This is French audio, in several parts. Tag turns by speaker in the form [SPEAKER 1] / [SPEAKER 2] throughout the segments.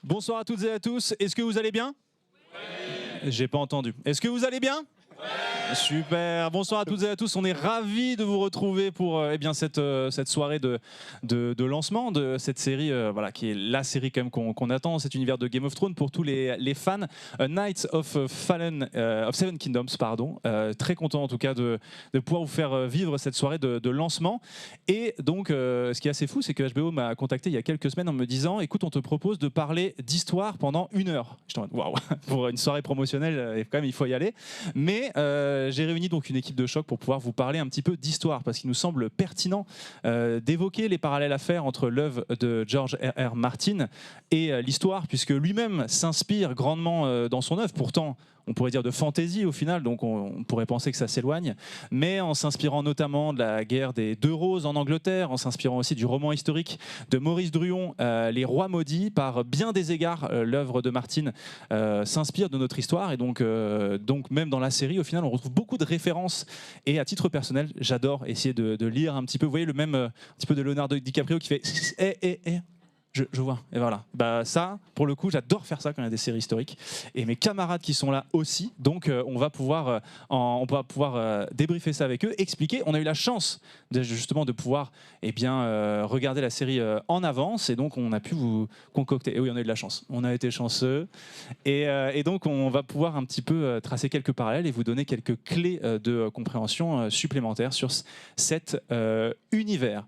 [SPEAKER 1] Bonsoir à toutes et à tous. Est-ce que vous allez bien? J'ai pas entendu. Est-ce que vous allez bien? Super, bonsoir à toutes et à tous, on est ravis de vous retrouver pour cette soirée de lancement de cette série voilà, qui est la série quand même qu'on attend dans cet univers de Game of Thrones pour tous les fans. Knights of Seven Kingdoms, pardon. Très content en tout cas de pouvoir vous faire vivre cette soirée de lancement. Et donc ce qui est assez fou, c'est que HBO m'a contacté il y a quelques semaines en me disant écoute, on te propose de parler d'histoire pendant 1 heure. J'étais en mode waouh, pour une soirée promotionnelle, quand même il faut y aller. Mais j'ai réuni donc une équipe de choc pour pouvoir vous parler un petit peu d'histoire parce qu'il nous semble pertinent d'évoquer les parallèles à faire entre l'œuvre de George R.R. Martin et l'histoire, puisque lui-même s'inspire grandement dans son œuvre. Pourtant, on pourrait dire de fantaisie au final, donc on pourrait penser que ça s'éloigne, mais en s'inspirant notamment de la guerre des Deux Roses en Angleterre, en s'inspirant aussi du roman historique de Maurice Druon, Les Rois Maudits, par bien des égards, l'œuvre de Martin s'inspire de notre histoire, et donc même dans la série, au final, on retrouve beaucoup de références, et à titre personnel, j'adore essayer de lire un petit peu, vous voyez le même un petit peu de Leonardo DiCaprio qui fait je vois, et voilà. Bah ça, pour le coup, j'adore faire ça quand il y a des séries historiques. Et mes camarades qui sont là aussi, donc on va pouvoir débriefer ça avec eux, expliquer. On a eu la chance justement de pouvoir regarder la série en avance, et donc on a pu vous concocter. Et oui, on a eu de la chance. On a été chanceux, et donc on va pouvoir un petit peu tracer quelques parallèles et vous donner quelques clés de compréhension supplémentaires sur cet univers.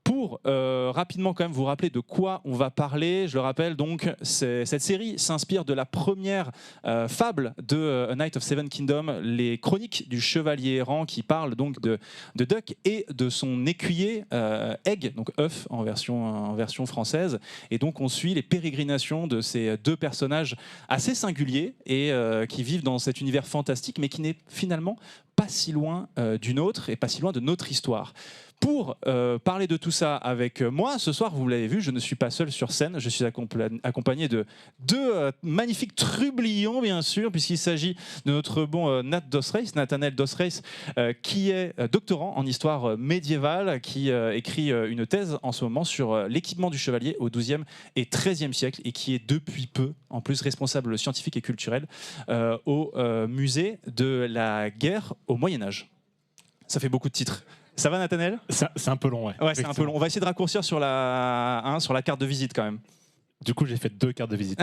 [SPEAKER 1] Pour rapidement quand même vous rappeler de quoi on va parler, je le rappelle donc, cette série s'inspire de la première fable de A Knight of Seven Kingdoms, les chroniques du chevalier errant, qui parle donc de Duck et de son écuyer Egg, donc œuf en version française. Et donc on suit les pérégrinations de ces deux personnages assez singuliers et qui vivent dans cet univers fantastique, mais qui n'est finalement pas si loin du nôtre et pas si loin de notre histoire. Pour parler de tout ça avec moi, ce soir, vous l'avez vu, je ne suis pas seul sur scène, je suis accompagné de deux magnifiques trublions, bien sûr, puisqu'il s'agit de notre bon Nathanael Dosreis, qui est doctorant en histoire médiévale, qui écrit une thèse en ce moment sur l'équipement du chevalier au XIIe et XIIIe siècle, et qui est depuis peu, en plus, responsable scientifique et culturel au musée de la guerre au Moyen-Âge. Ça fait beaucoup de titres. Ça va, Nathanael?
[SPEAKER 2] C'est un peu long, ouais.
[SPEAKER 1] Ouais, c'est un peu long. On va essayer de raccourcir sur la carte de visite quand même.
[SPEAKER 2] Du coup, j'ai fait 2 cartes de visite.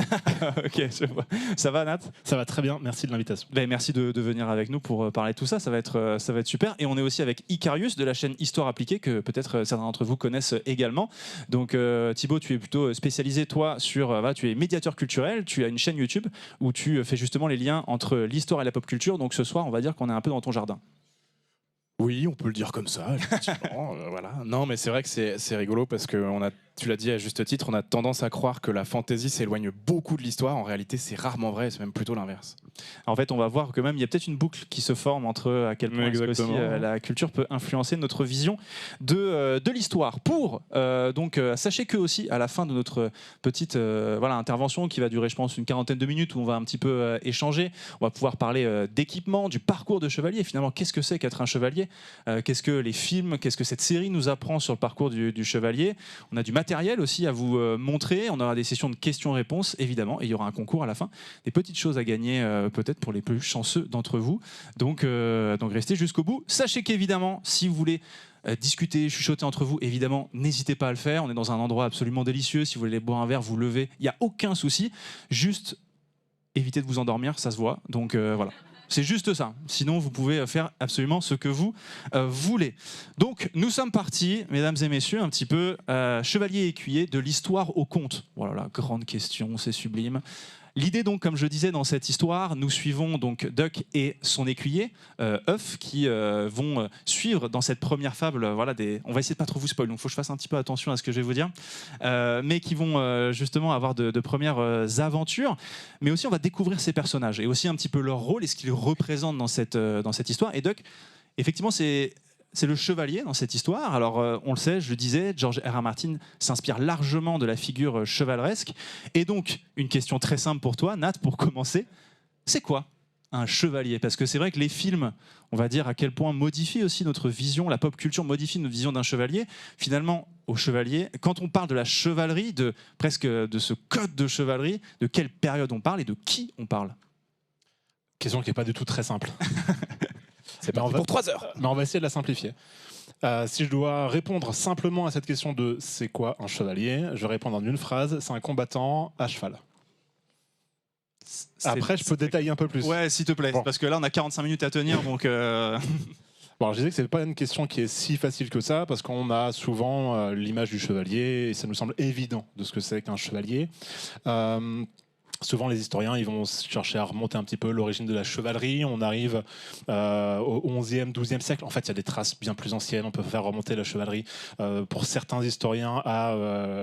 [SPEAKER 1] Ok, je vois. Ça va, Nat?
[SPEAKER 2] Ça va très bien, merci de l'invitation.
[SPEAKER 1] Ben, merci de venir avec nous pour parler de tout ça, ça va être super. Et on est aussi avec Icarius de la chaîne Histoire Appliquée, que peut-être certains d'entre vous connaissent également. Donc Thibaut, tu es plutôt spécialisé, toi, tu es médiateur culturel, tu as une chaîne YouTube où tu fais justement les liens entre l'histoire et la pop culture. Donc ce soir, on va dire qu'on est un peu dans ton jardin.
[SPEAKER 2] Oui, on peut le dire comme ça, effectivement. Voilà. Non, mais c'est vrai que c'est rigolo parce que tu l'as dit à juste titre, on a tendance à croire que la fantasy s'éloigne beaucoup de l'histoire. En réalité, c'est rarement vrai, c'est même plutôt l'inverse.
[SPEAKER 1] En fait, on va voir que même il y a peut-être une boucle qui se forme entre à quel point aussi, la culture peut influencer notre vision de l'histoire. Sachez que aussi à la fin de notre petite intervention qui va durer, je pense, une quarantaine de minutes, où on va un petit peu échanger, on va pouvoir parler d'équipement, du parcours de chevalier. Finalement, qu'est-ce que c'est qu'être un chevalier? Qu'est-ce que les films, qu'est-ce que cette série nous apprend sur le parcours du chevalier? On a du matériel aussi à vous montrer, on aura des sessions de questions-réponses évidemment, et il y aura un concours à la fin, des petites choses à gagner peut-être pour les plus chanceux d'entre vous, donc restez jusqu'au bout. Sachez qu'évidemment, si vous voulez discuter, chuchoter entre vous, évidemment, n'hésitez pas à le faire, on est dans un endroit absolument délicieux, si vous voulez boire un verre, vous levez, il n'y a aucun souci, juste évitez de vous endormir, ça se voit, donc voilà. C'est juste ça. Sinon, vous pouvez faire absolument ce que vous voulez. Donc, nous sommes partis, mesdames et messieurs, un petit peu chevalier et écuyer de l'histoire au conte. Voilà, grande question, c'est sublime. L'idée, donc, comme je disais dans cette histoire, nous suivons donc Duck et son écuyer, œuf, qui vont suivre dans cette première fable. On va essayer de pas trop vous spoiler, donc il faut que je fasse un petit peu attention à ce que je vais vous dire, mais qui vont justement avoir de premières aventures. Mais aussi, on va découvrir ces personnages et aussi un petit peu leur rôle et ce qu'ils représentent dans cette histoire. Et Duck, effectivement, c'est le chevalier dans cette histoire. Alors, on le sait, je le disais, George R.R. Martin s'inspire largement de la figure chevaleresque. Et donc, une question très simple pour toi, Nat, pour commencer. C'est quoi un chevalier? Parce que c'est vrai que les films, on va dire à quel point modifient aussi notre vision, la pop culture modifie notre vision d'un chevalier. Finalement, aux chevaliers. Quand on parle de la chevalerie, presque de ce code de chevalerie, de quelle période on parle et de qui on parle?
[SPEAKER 3] Question qui n'est pas du tout très simple.
[SPEAKER 2] C'est parti pour 3 heures.
[SPEAKER 3] Mais on va essayer de la simplifier. Si je dois répondre simplement à cette question de c'est quoi un chevalier, je vais répondre en une phrase, c'est un combattant à cheval. Après, je peux détailler un peu plus.
[SPEAKER 1] Ouais, s'il te plaît,
[SPEAKER 3] Bon.
[SPEAKER 1] parce que là, on a 45 minutes à tenir, donc...
[SPEAKER 3] Bon, alors, je disais que c'est pas une question qui est si facile que ça, parce qu'on a souvent l'image du chevalier, et ça nous semble évident de ce que c'est qu'un chevalier. Souvent, les historiens ils vont chercher à remonter un petit peu l'origine de la chevalerie. On arrive au 11e, 12e siècle. En fait, il y a des traces bien plus anciennes. On peut faire remonter la chevalerie pour certains historiens à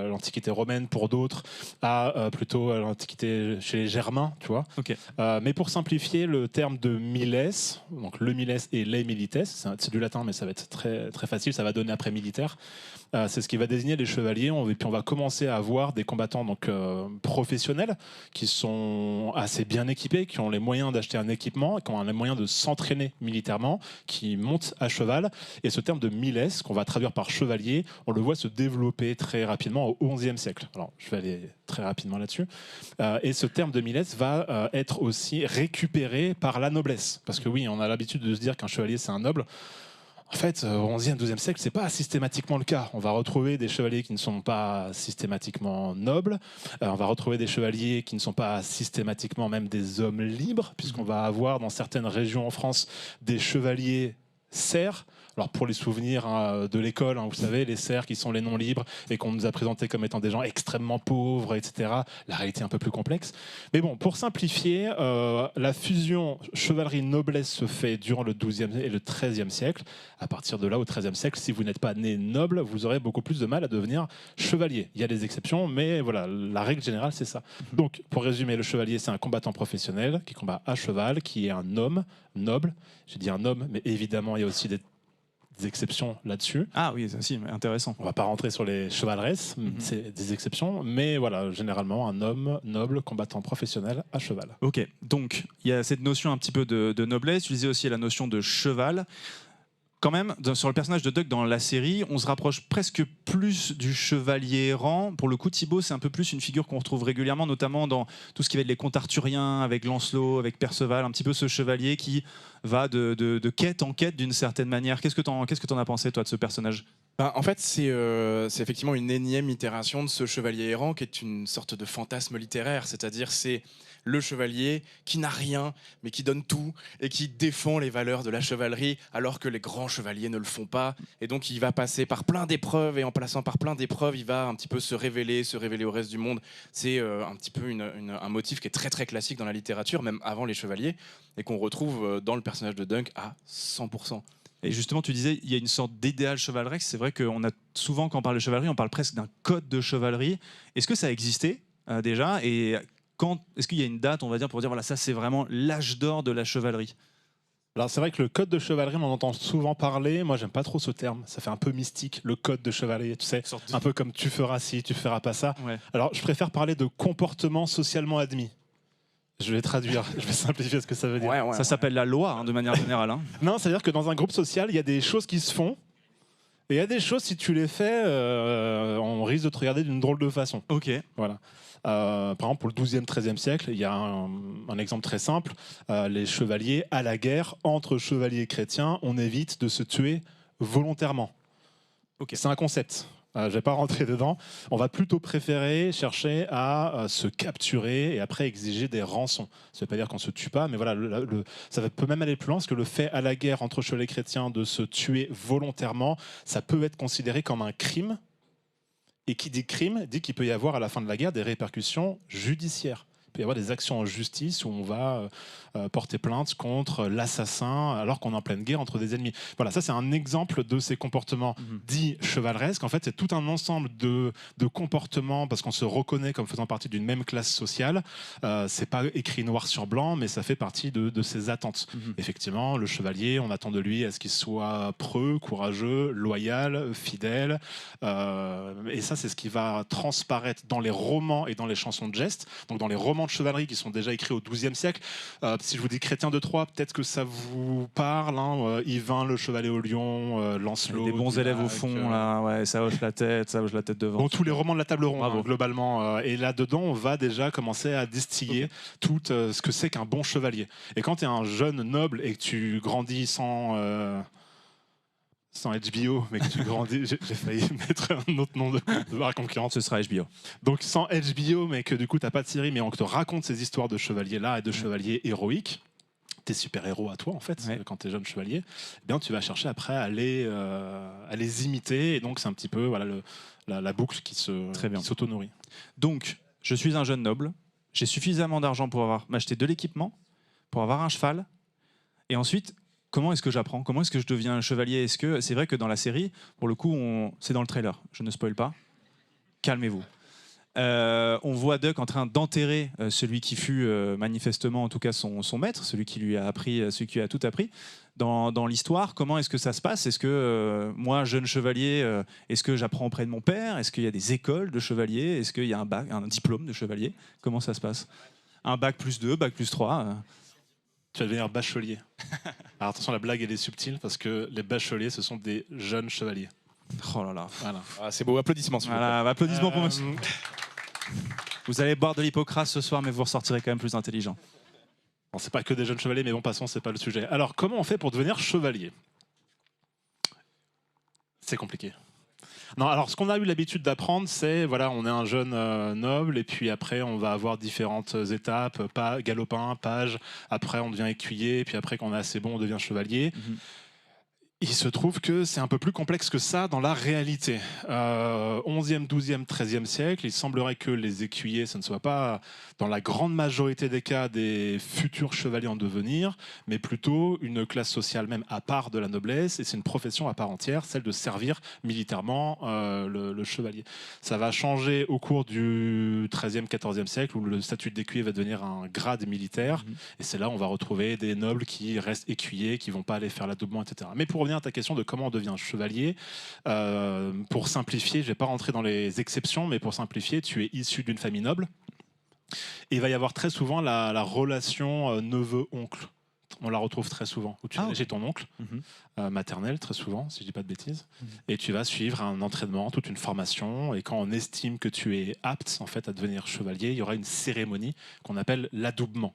[SPEAKER 3] l'Antiquité romaine, pour d'autres à plutôt à l'Antiquité chez les Germains, tu vois.
[SPEAKER 1] Ok.
[SPEAKER 3] Mais pour simplifier, le terme de miles, donc le miles et les milites, c'est du latin, mais ça va être très, très facile. Ça va donner après militaire. C'est ce qui va désigner les chevaliers. Et puis on va commencer à avoir des combattants donc, professionnels qui sont assez bien équipés, qui ont les moyens d'acheter un équipement, qui ont les moyens de s'entraîner militairement, qui montent à cheval. Et ce terme de miles, qu'on va traduire par chevalier, on le voit se développer très rapidement au XIe siècle. Alors, je vais aller très rapidement là-dessus. Et ce terme de miles va être aussi récupéré par la noblesse. Parce que oui, on a l'habitude de se dire qu'un chevalier, c'est un noble. En fait, au XIe, XIIe siècle, c'est pas systématiquement le cas. On va retrouver des chevaliers qui ne sont pas systématiquement nobles. On va retrouver des chevaliers qui ne sont pas systématiquement même des hommes libres, puisqu'on va avoir dans certaines régions en France des chevaliers serfs. Alors pour les souvenirs de l'école, vous savez, les serfs qui sont les non libres et qu'on nous a présentés comme étant des gens extrêmement pauvres, etc. La réalité est un peu plus complexe. Mais bon, pour simplifier, la fusion chevalerie-noblesse se fait durant le XIIe et le XIIIe siècle. À partir de là, au XIIIe siècle, si vous n'êtes pas né noble, vous aurez beaucoup plus de mal à devenir chevalier. Il y a des exceptions, mais voilà, la règle générale, c'est ça. Donc, pour résumer, le chevalier, c'est un combattant professionnel qui combat à cheval, qui est un homme noble. J'ai dit un homme, mais évidemment, il y a aussi des exceptions là-dessus.
[SPEAKER 1] Ah oui, ça, si, intéressant.
[SPEAKER 3] On va pas rentrer sur les chevaleresses, c'est des exceptions, mais voilà, généralement un homme noble, combattant professionnel à cheval.
[SPEAKER 1] Ok, donc il y a cette notion un petit peu de noblesse, tu disais aussi la notion de cheval. Quand même, sur le personnage de Doug dans la série, on se rapproche presque plus du chevalier errant. Pour le coup, Thibaut, c'est un peu plus une figure qu'on retrouve régulièrement, notamment dans tout ce qui va être les contes arthuriens, avec Lancelot, avec Perceval, un petit peu ce chevalier qui va de quête en quête d'une certaine manière. Qu'est-ce que t'en as pensé, toi, de ce personnage ?
[SPEAKER 2] En fait, c'est effectivement une énième itération de ce chevalier errant qui est une sorte de fantasme littéraire, c'est-à-dire c'est le chevalier qui n'a rien mais qui donne tout et qui défend les valeurs de la chevalerie alors que les grands chevaliers ne le font pas, et donc il va passer par plein d'épreuves et en passant par plein d'épreuves il va un petit peu se révéler au reste du monde. C'est un petit peu un motif qui est très très classique dans la littérature, même avant les chevaliers, et qu'on retrouve dans le personnage de Dunk à 100%.
[SPEAKER 1] Et justement, tu disais, il y a une sorte d'idéal chevaleresque. C'est vrai qu'on a souvent, quand on parle de chevalerie, on parle presque d'un code de chevalerie. Est-ce que ça a existé déjà ? Et est-ce qu'il y a une date, on va dire, pour dire, voilà, ça c'est vraiment l'âge d'or de la chevalerie ?
[SPEAKER 3] Alors c'est vrai que le code de chevalerie, on en entend souvent parler. Moi, j'aime pas trop ce terme. Ça fait un peu mystique, le code de chevalier. Tu sais, un peu comme tu feras ci, tu feras pas ça.
[SPEAKER 1] Ouais.
[SPEAKER 3] Alors, je préfère parler de comportement socialement admis. Je vais traduire, je vais simplifier ce que ça veut dire.
[SPEAKER 1] Ça s'appelle la loi, de manière générale.
[SPEAKER 3] Non, c'est-à-dire que dans un groupe social, il y a des choses qui se font. Et il y a des choses, si tu les fais, on risque de te regarder d'une drôle de façon.
[SPEAKER 1] Ok.
[SPEAKER 3] Voilà. Par exemple, pour le XIIe, XIIIe siècle, il y a un exemple très simple. Les chevaliers à la guerre, entre chevaliers chrétiens, on évite de se tuer volontairement.
[SPEAKER 1] Okay.
[SPEAKER 3] C'est un concept. Je ne vais pas rentrer dedans. On va plutôt préférer chercher à se capturer et après exiger des rançons. Ça ne veut pas dire qu'on ne se tue pas, mais voilà, ça peut même aller plus loin, parce que le fait à la guerre entre chevaliers chrétiens de se tuer volontairement, ça peut être considéré comme un crime. Et qui dit crime dit qu'il peut y avoir à la fin de la guerre des répercussions judiciaires. Il peut y avoir des actions en justice où on va porter plainte contre l'assassin alors qu'on est en pleine guerre entre des ennemis. Voilà, ça c'est un exemple de ces comportements dits chevaleresques. En fait, c'est tout un ensemble de comportements parce qu'on se reconnaît comme faisant partie d'une même classe sociale. C'est pas écrit noir sur blanc, mais ça fait partie de ces attentes. Effectivement, le chevalier, on attend de lui à ce qu'il soit preux, courageux, loyal, fidèle. Et ça, c'est ce qui va transparaître dans les romans et dans les chansons de geste. Donc dans les romans romans de chevalerie qui sont déjà écrits au XIIe siècle. Si je vous dis Chrétien de Troyes, peut-être que ça vous parle. Hein. Yvain, le chevalier au lion, Lancelot.
[SPEAKER 1] Des bons élèves au fond, là, ouais, ça hoche la tête devant.
[SPEAKER 3] Bon, tous les romans de la table ronde, hein, globalement. Et là-dedans, on va déjà commencer à distiller tout ce que c'est qu'un bon chevalier. Et quand tu es un jeune noble et que tu grandis sans HBO, mais que tu grandis, j'ai failli mettre un autre nom de la concurrence.
[SPEAKER 1] Ce sera HBO.
[SPEAKER 3] Donc sans HBO, mais que du coup, tu n'as pas de série, mais on te raconte ces histoires de chevaliers-là et de chevaliers héroïques. Tes super-héros à toi, en fait, quand tu es jeune chevalier, eh bien, tu vas chercher après à les imiter. Et donc, c'est un petit peu la boucle qui s'auto-nourrit.
[SPEAKER 1] Donc, je suis un jeune noble. J'ai suffisamment d'argent pour m'acheter de l'équipement, pour avoir un cheval. Et ensuite, comment est-ce que j'apprends? Comment est-ce que je deviens un chevalier? Est-ce que c'est vrai que dans la série, pour le coup, c'est dans le trailer. Je ne spoil pas. Calmez-vous. On voit Duck en train d'enterrer celui qui fut manifestement, en tout cas, son maître, celui qui lui a appris, celui qui lui a tout appris. Dans l'histoire, comment est-ce que ça se passe? Est-ce que moi, jeune chevalier, est-ce que j'apprends auprès de mon père? Est-ce qu'il y a des écoles de chevaliers? Est-ce qu'il y a un diplôme de chevalier? Comment ça se passe? Un bac +2, bac +3
[SPEAKER 3] Tu vas devenir bachelier. Alors attention, la blague, elle est subtile parce que les bacheliers, ce sont des jeunes chevaliers.
[SPEAKER 1] Oh là là.
[SPEAKER 3] Voilà.
[SPEAKER 2] Ah, c'est beau, applaudissements.
[SPEAKER 1] Voilà, applaudissements pour monsieur. Vous allez boire de l'hypocrase ce soir, mais vous ressortirez quand même plus intelligent.
[SPEAKER 3] Bon, c'est pas que des jeunes chevaliers, mais bon, passons, c'est pas le sujet. Alors, comment on fait pour devenir chevalier? C'est compliqué. Non, alors ce qu'on a eu l'habitude d'apprendre, c'est voilà, on est un jeune noble, et puis après on va avoir différentes étapes, galopin, page, après on devient écuyer, et puis après quand on est assez bon, on devient chevalier. Il se trouve que c'est un peu plus complexe que ça dans la réalité. 11e, 12e, 13e siècle, il semblerait que les écuyers, ce ne soit pas, dans la grande majorité des cas, des futurs chevaliers en devenir, mais plutôt une classe sociale même à part de la noblesse, et c'est une profession à part entière, celle de servir militairement le chevalier. Ça va changer au cours du 13e, 14e siècle, où le statut d'écuyer va devenir un grade militaire, et c'est là où on va retrouver des nobles qui restent écuyers, qui ne vont pas aller faire l'adoubement, etc. Mais pour revenir à ta question de comment on devient chevalier, pour simplifier, je ne vais pas rentrer dans les exceptions, mais pour simplifier, tu es issu d'une famille noble. Et il va y avoir très souvent la relation neveu-oncle. On la retrouve très souvent. Où tu vas chez ton oncle maternel, très souvent, si je ne dis pas de bêtises. Et tu vas suivre un entraînement, toute une formation. Et quand on estime que tu es apte en fait, à devenir chevalier, il y aura une cérémonie qu'on appelle l'adoubement.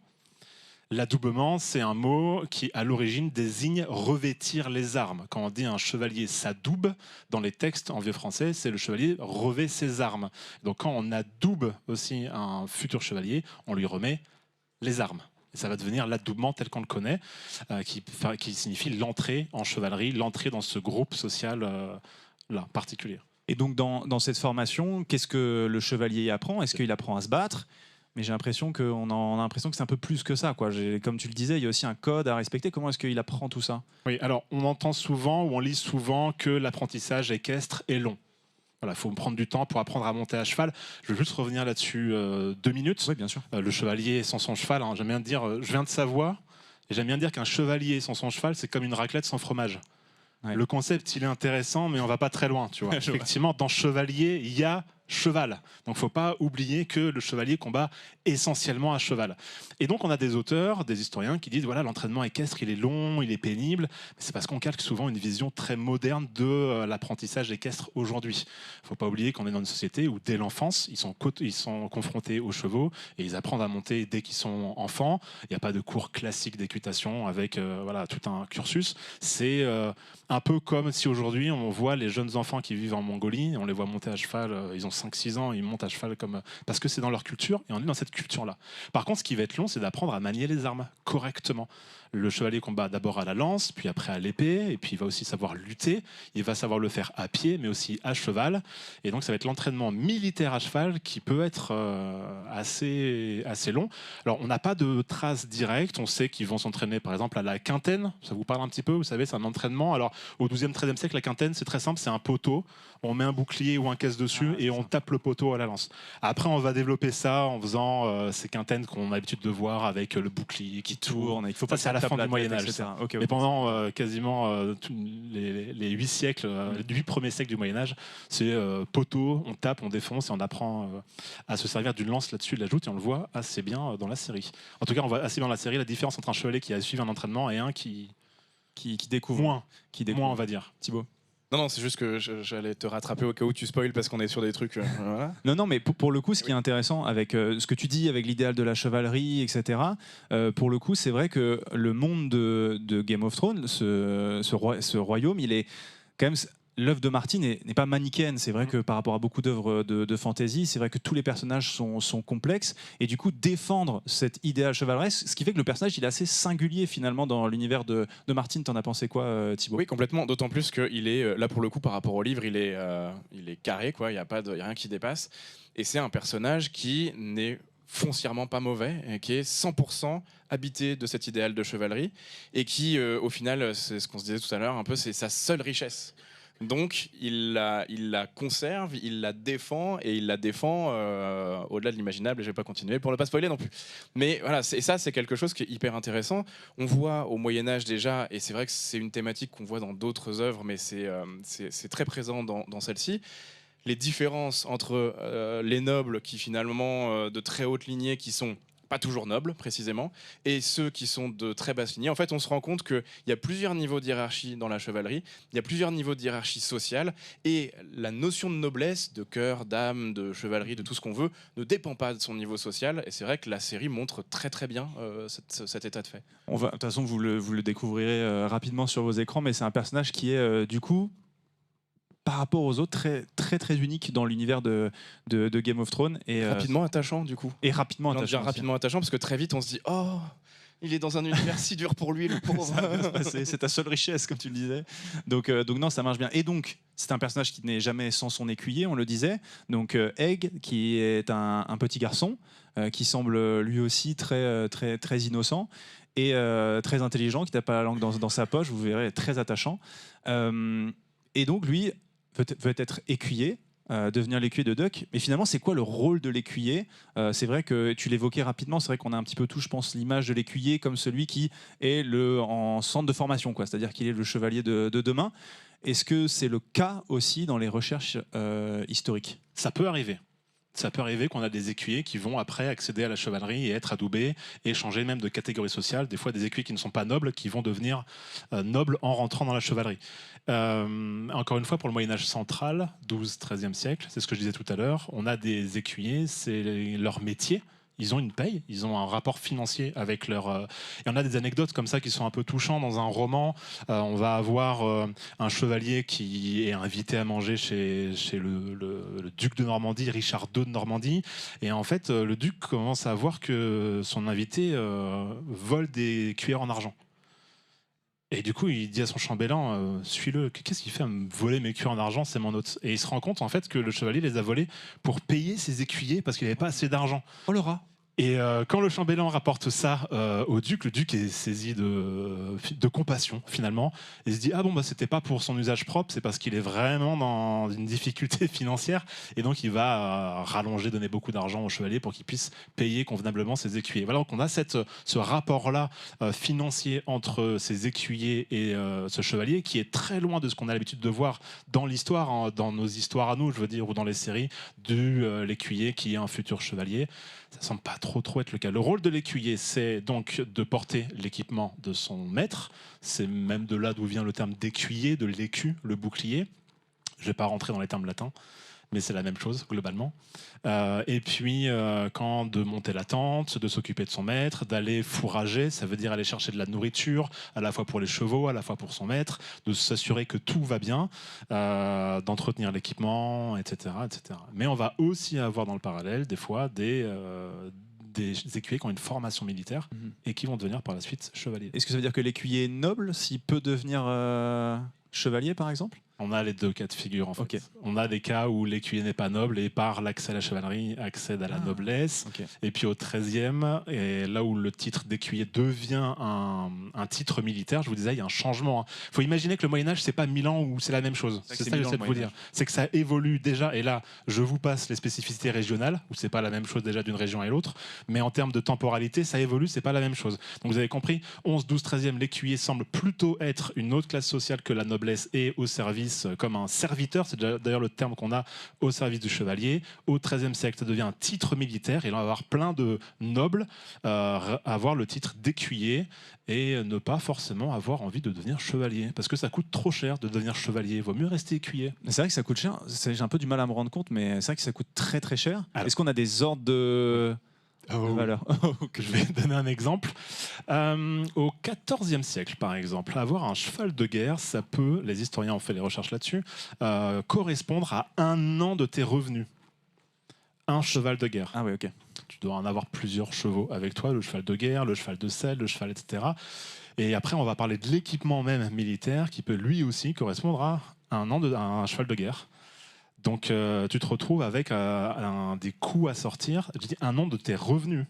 [SPEAKER 3] L'adoubement, c'est un mot qui, à l'origine, désigne revêtir les armes. Quand on dit un chevalier s'adoube, dans les textes en vieux français, c'est le chevalier revêt ses armes. Donc quand on adoube aussi un futur chevalier, on lui remet les armes. Et ça va devenir l'adoubement tel qu'on le connaît, qui signifie l'entrée en chevalerie, l'entrée dans ce groupe social là, particulier.
[SPEAKER 1] Et donc dans cette formation, qu'est-ce que le chevalier apprend? Est-ce qu'il apprend à se battre? Mais j'ai l'impression qu'on a l'impression que c'est un peu plus que ça, quoi. Comme tu le disais, il y a aussi un code à respecter. Comment est-ce qu'il apprend tout ça?
[SPEAKER 3] Oui, alors on entend souvent ou on lit souvent que l'apprentissage équestre est long. Voilà, il faut prendre du temps pour apprendre à monter à cheval. Je veux juste revenir là-dessus 2 minutes.
[SPEAKER 1] Oui, bien sûr.
[SPEAKER 3] Le chevalier sans son cheval, hein, j'aime bien dire, je viens de Savoie, et j'aime bien dire qu'un chevalier sans son cheval, c'est comme une raclette sans fromage. Ouais. Le concept, il est intéressant, mais on va pas très loin, tu vois. Effectivement, dans chevalier, il y a cheval. Donc, il ne faut pas oublier que le chevalier combat essentiellement à cheval. Et donc, on a des auteurs, des historiens qui disent, voilà, l'entraînement équestre, il est long, il est pénible. Mais c'est parce qu'on calque souvent une vision très moderne de l'apprentissage équestre aujourd'hui. Il ne faut pas oublier qu'on est dans une société où, dès l'enfance, ils sont confrontés aux chevaux et ils apprennent à monter dès qu'ils sont enfants. Il n'y a pas de cours classiques d'équitation avec voilà, tout un cursus. C'est un peu comme si aujourd'hui, on voit les jeunes enfants qui vivent en Mongolie, on les voit monter à cheval, ils ont 5-6 ans, ils montent à cheval parce que c'est dans leur culture et on est dans cette culture-là. Par contre, ce qui va être long, c'est d'apprendre à manier les armes correctement. Le chevalier combat d'abord à la lance, puis après à l'épée, et puis il va aussi savoir lutter. Il va savoir le faire à pied, mais aussi à cheval. Et donc, ça va être l'entraînement militaire à cheval qui peut être assez long. Alors, on n'a pas de traces directes. On sait qu'ils vont s'entraîner, par exemple, à la quintaine. Ça vous parle un petit peu? Vous savez, c'est un entraînement. Alors, au XIIe, XIIIe siècle, la quintaine, c'est très simple. C'est un poteau. On met un bouclier ou un caisse dessus et on tape le poteau à la lance. Après, on va développer ça en faisant ces quintaines qu'on a l'habitude de voir avec le bouclier qui tourne.
[SPEAKER 1] Il faut
[SPEAKER 3] Ça,
[SPEAKER 1] pas
[SPEAKER 3] c'est à la fin du Moyen-Âge. Mais pendant quasiment tous les 8 siècles, les 8 premiers siècles du Moyen-Âge, c'est poteau, on tape, on défonce et on apprend à se servir d'une lance là-dessus, de la joute, et on le voit assez bien dans la série. En tout cas, on voit assez bien dans la série la différence entre un chevalier qui a suivi un entraînement et un qui
[SPEAKER 1] découvre.
[SPEAKER 3] moins,
[SPEAKER 1] Moins,
[SPEAKER 3] on va dire.
[SPEAKER 1] Thibaut.
[SPEAKER 2] Non, c'est juste que j'allais te rattraper au cas où tu spoil parce qu'on est sur des trucs. Voilà.
[SPEAKER 1] Non, mais pour le coup, ce qui est intéressant avec ce que tu dis, avec l'idéal de la chevalerie, etc., pour le coup, c'est vrai que le monde de Game of Thrones, ce royaume, il est quand même... L'œuvre de Martin n'est pas manichéenne. C'est vrai que par rapport à beaucoup d'œuvres de fantasy, c'est vrai que tous les personnages sont complexes. Et du coup, défendre cet idéal chevaleresque, ce qui fait que le personnage il est assez singulier finalement dans l'univers de Martin. T'en as pensé quoi, Thibaut ?
[SPEAKER 2] Oui, complètement. D'autant plus qu'il est, là pour le coup, par rapport au livre, il est carré, quoi. Il n'y a rien qui dépasse. Et c'est un personnage qui n'est foncièrement pas mauvais et qui est 100% habité de cet idéal de chevalerie et qui, au final, c'est ce qu'on se disait tout à l'heure, un peu, c'est sa seule richesse. Donc, il la conserve, il la défend, et il la défend au-delà de l'imaginable, et je ne vais pas continuer pour ne pas spoiler non plus. Mais voilà, ça, c'est quelque chose qui est hyper intéressant. On voit au Moyen-Âge déjà, et c'est vrai que c'est une thématique qu'on voit dans d'autres œuvres, mais c'est très présent dans celle-ci, les différences entre les nobles qui finalement, de très haute lignée, qui sont pas toujours nobles précisément, et ceux qui sont de très basse lignée. En fait, on se rend compte qu'il y a plusieurs niveaux de hiérarchie dans la chevalerie, il y a plusieurs niveaux de hiérarchie sociale, et la notion de noblesse, de cœur, d'âme, de chevalerie, de tout ce qu'on veut, ne dépend pas de son niveau social, et c'est vrai que la série montre très très bien cet état de fait.
[SPEAKER 1] De toute façon, vous le découvrirez rapidement sur vos écrans, mais c'est un personnage qui est du coup, par rapport aux autres, très très très unique dans l'univers de Game of Thrones, et
[SPEAKER 2] rapidement attachant du coup.
[SPEAKER 1] Et rapidement attachant.
[SPEAKER 2] Rapidement attachant, parce que très vite on se dit oh, il est dans un univers si dur pour lui, le pauvre.
[SPEAKER 1] C'est ta seule richesse, comme tu le disais. Donc non, ça marche bien. Et donc, c'est un personnage qui n'est jamais sans son écuyer, on le disait. Donc Egg, qui est un petit garçon, qui semble lui aussi très très très innocent et très intelligent, qui n'a pas la langue dans sa poche. Vous verrez, très attachant. Et donc lui veut être écuyer, devenir l'écuyer de Duck. Mais finalement, c'est quoi le rôle de l'écuyer ? C'est vrai que tu l'évoquais rapidement, c'est vrai qu'on a un petit peu tout, je pense, l'image de l'écuyer comme celui qui est en centre de formation, quoi. C'est-à-dire qu'il est le chevalier de demain. Est-ce que c'est le cas aussi dans les recherches historiques ?
[SPEAKER 3] Ça peut arriver. Ça peut arriver qu'on a des écuyers qui vont après accéder à la chevalerie et être adoubés et changer même de catégorie sociale. Des fois, des écuyers qui ne sont pas nobles qui vont devenir nobles en rentrant dans la chevalerie. Encore une fois, pour le Moyen-Âge central, 12-13e siècle, c'est ce que je disais tout à l'heure, on a des écuyers, c'est leur métier. Ils ont une paye, ils ont un rapport financier avec leur... Et on a des anecdotes comme ça qui sont un peu touchantes. Dans un roman, on va avoir un chevalier qui est invité à manger chez le duc de Normandie, Richard II de Normandie. Et en fait, le duc commence à voir que son invité vole des cuillères en argent. Et du coup, il dit à son chambellan, suis-le, qu'est-ce qu'il fait à me voler mes cuillères en argent, c'est mon hôte. Et il se rend compte en fait que le chevalier les a volés pour payer ses écuyers parce qu'il n'avait pas assez d'argent.
[SPEAKER 1] Oh le rat.
[SPEAKER 3] Et quand le chambellan rapporte ça au duc, le duc est saisi de compassion finalement. Il se dit ah bon bah c'était pas pour son usage propre, c'est parce qu'il est vraiment dans une difficulté financière et donc il va rallonger, donner beaucoup d'argent au chevalier pour qu'il puisse payer convenablement ses écuyers. Voilà, donc on a ce rapport-là financier entre ces écuyers et ce chevalier qui est très loin de ce qu'on a l'habitude de voir dans l'histoire, hein, dans nos histoires à nous, je veux dire, ou dans les séries, de l'écuyer qui est un futur chevalier. Ça semble pas trop être le cas. Le rôle de l'écuyer, c'est donc de porter l'équipement de son maître. C'est même de là d'où vient le terme d'écuyer, de l'écu, le bouclier. Je ne vais pas rentrer dans les termes latins, mais c'est la même chose globalement. Et puis, quand de monter la tente, de s'occuper de son maître, d'aller fourrager, ça veut dire aller chercher de la nourriture, à la fois pour les chevaux, à la fois pour son maître, de s'assurer que tout va bien, d'entretenir l'équipement, etc., etc. Mais on va aussi avoir dans le parallèle, des fois, des écuyers qui ont une formation militaire et qui vont devenir par la suite chevaliers.
[SPEAKER 1] Est-ce que ça veut dire que l'écuyer est noble s'il peut devenir chevalier, par exemple ?
[SPEAKER 3] On a les deux cas de figure en fait.
[SPEAKER 1] Ok.
[SPEAKER 3] On a des cas où l'écuyer n'est pas noble et par l'accès à la chevalerie accède à la noblesse.
[SPEAKER 1] Ok.
[SPEAKER 3] Et puis au 13e, et là où le titre d'écuyer devient un titre militaire, je vous disais, il y a un changement. Il faut imaginer que le Moyen-Âge, c'est pas 1000 ans où c'est la même chose.
[SPEAKER 1] C'est
[SPEAKER 3] C'est
[SPEAKER 1] que
[SPEAKER 3] ça que
[SPEAKER 1] c'est
[SPEAKER 3] j'essaie de
[SPEAKER 1] 1000 ans,
[SPEAKER 3] vous
[SPEAKER 1] le
[SPEAKER 3] dire. C'est que ça évolue déjà. Et là, je vous passe les spécificités régionales, où c'est pas la même chose déjà d'une région à l'autre. Mais en termes de temporalité, ça évolue, c'est pas la même chose. Donc vous avez compris, 11, 12, 13e, l'écuyer semble plutôt être une autre classe sociale que la noblesse et au service comme un serviteur. C'est d'ailleurs le terme qu'on a au service du chevalier. Au XIIIe siècle, ça devient un titre militaire et là, on va avoir plein de nobles avoir le titre d'écuyer et ne pas forcément avoir envie de devenir chevalier parce que ça coûte trop cher de devenir chevalier. Il vaut mieux rester écuyer.
[SPEAKER 1] C'est vrai que ça coûte cher. J'ai un peu du mal à me rendre compte, mais c'est vrai que ça coûte très très cher.
[SPEAKER 3] Alors.
[SPEAKER 1] Est-ce qu'on a des ordres de valeur?
[SPEAKER 3] Je vais donner un exemple. Au XIVe siècle, par exemple, avoir un cheval de guerre, ça peut, les historiens ont fait les recherches là-dessus, correspondre à 1 an de tes revenus. Un cheval de guerre.
[SPEAKER 1] Ah oui, ok.
[SPEAKER 3] Tu dois en avoir plusieurs chevaux avec toi, le cheval de guerre, le cheval de selle, le cheval, etc. Et après, on va parler de l'équipement même militaire qui peut lui aussi correspondre à un cheval de guerre. Donc, tu te retrouves avec des coûts à sortir. Je dis 1 an de tes revenus.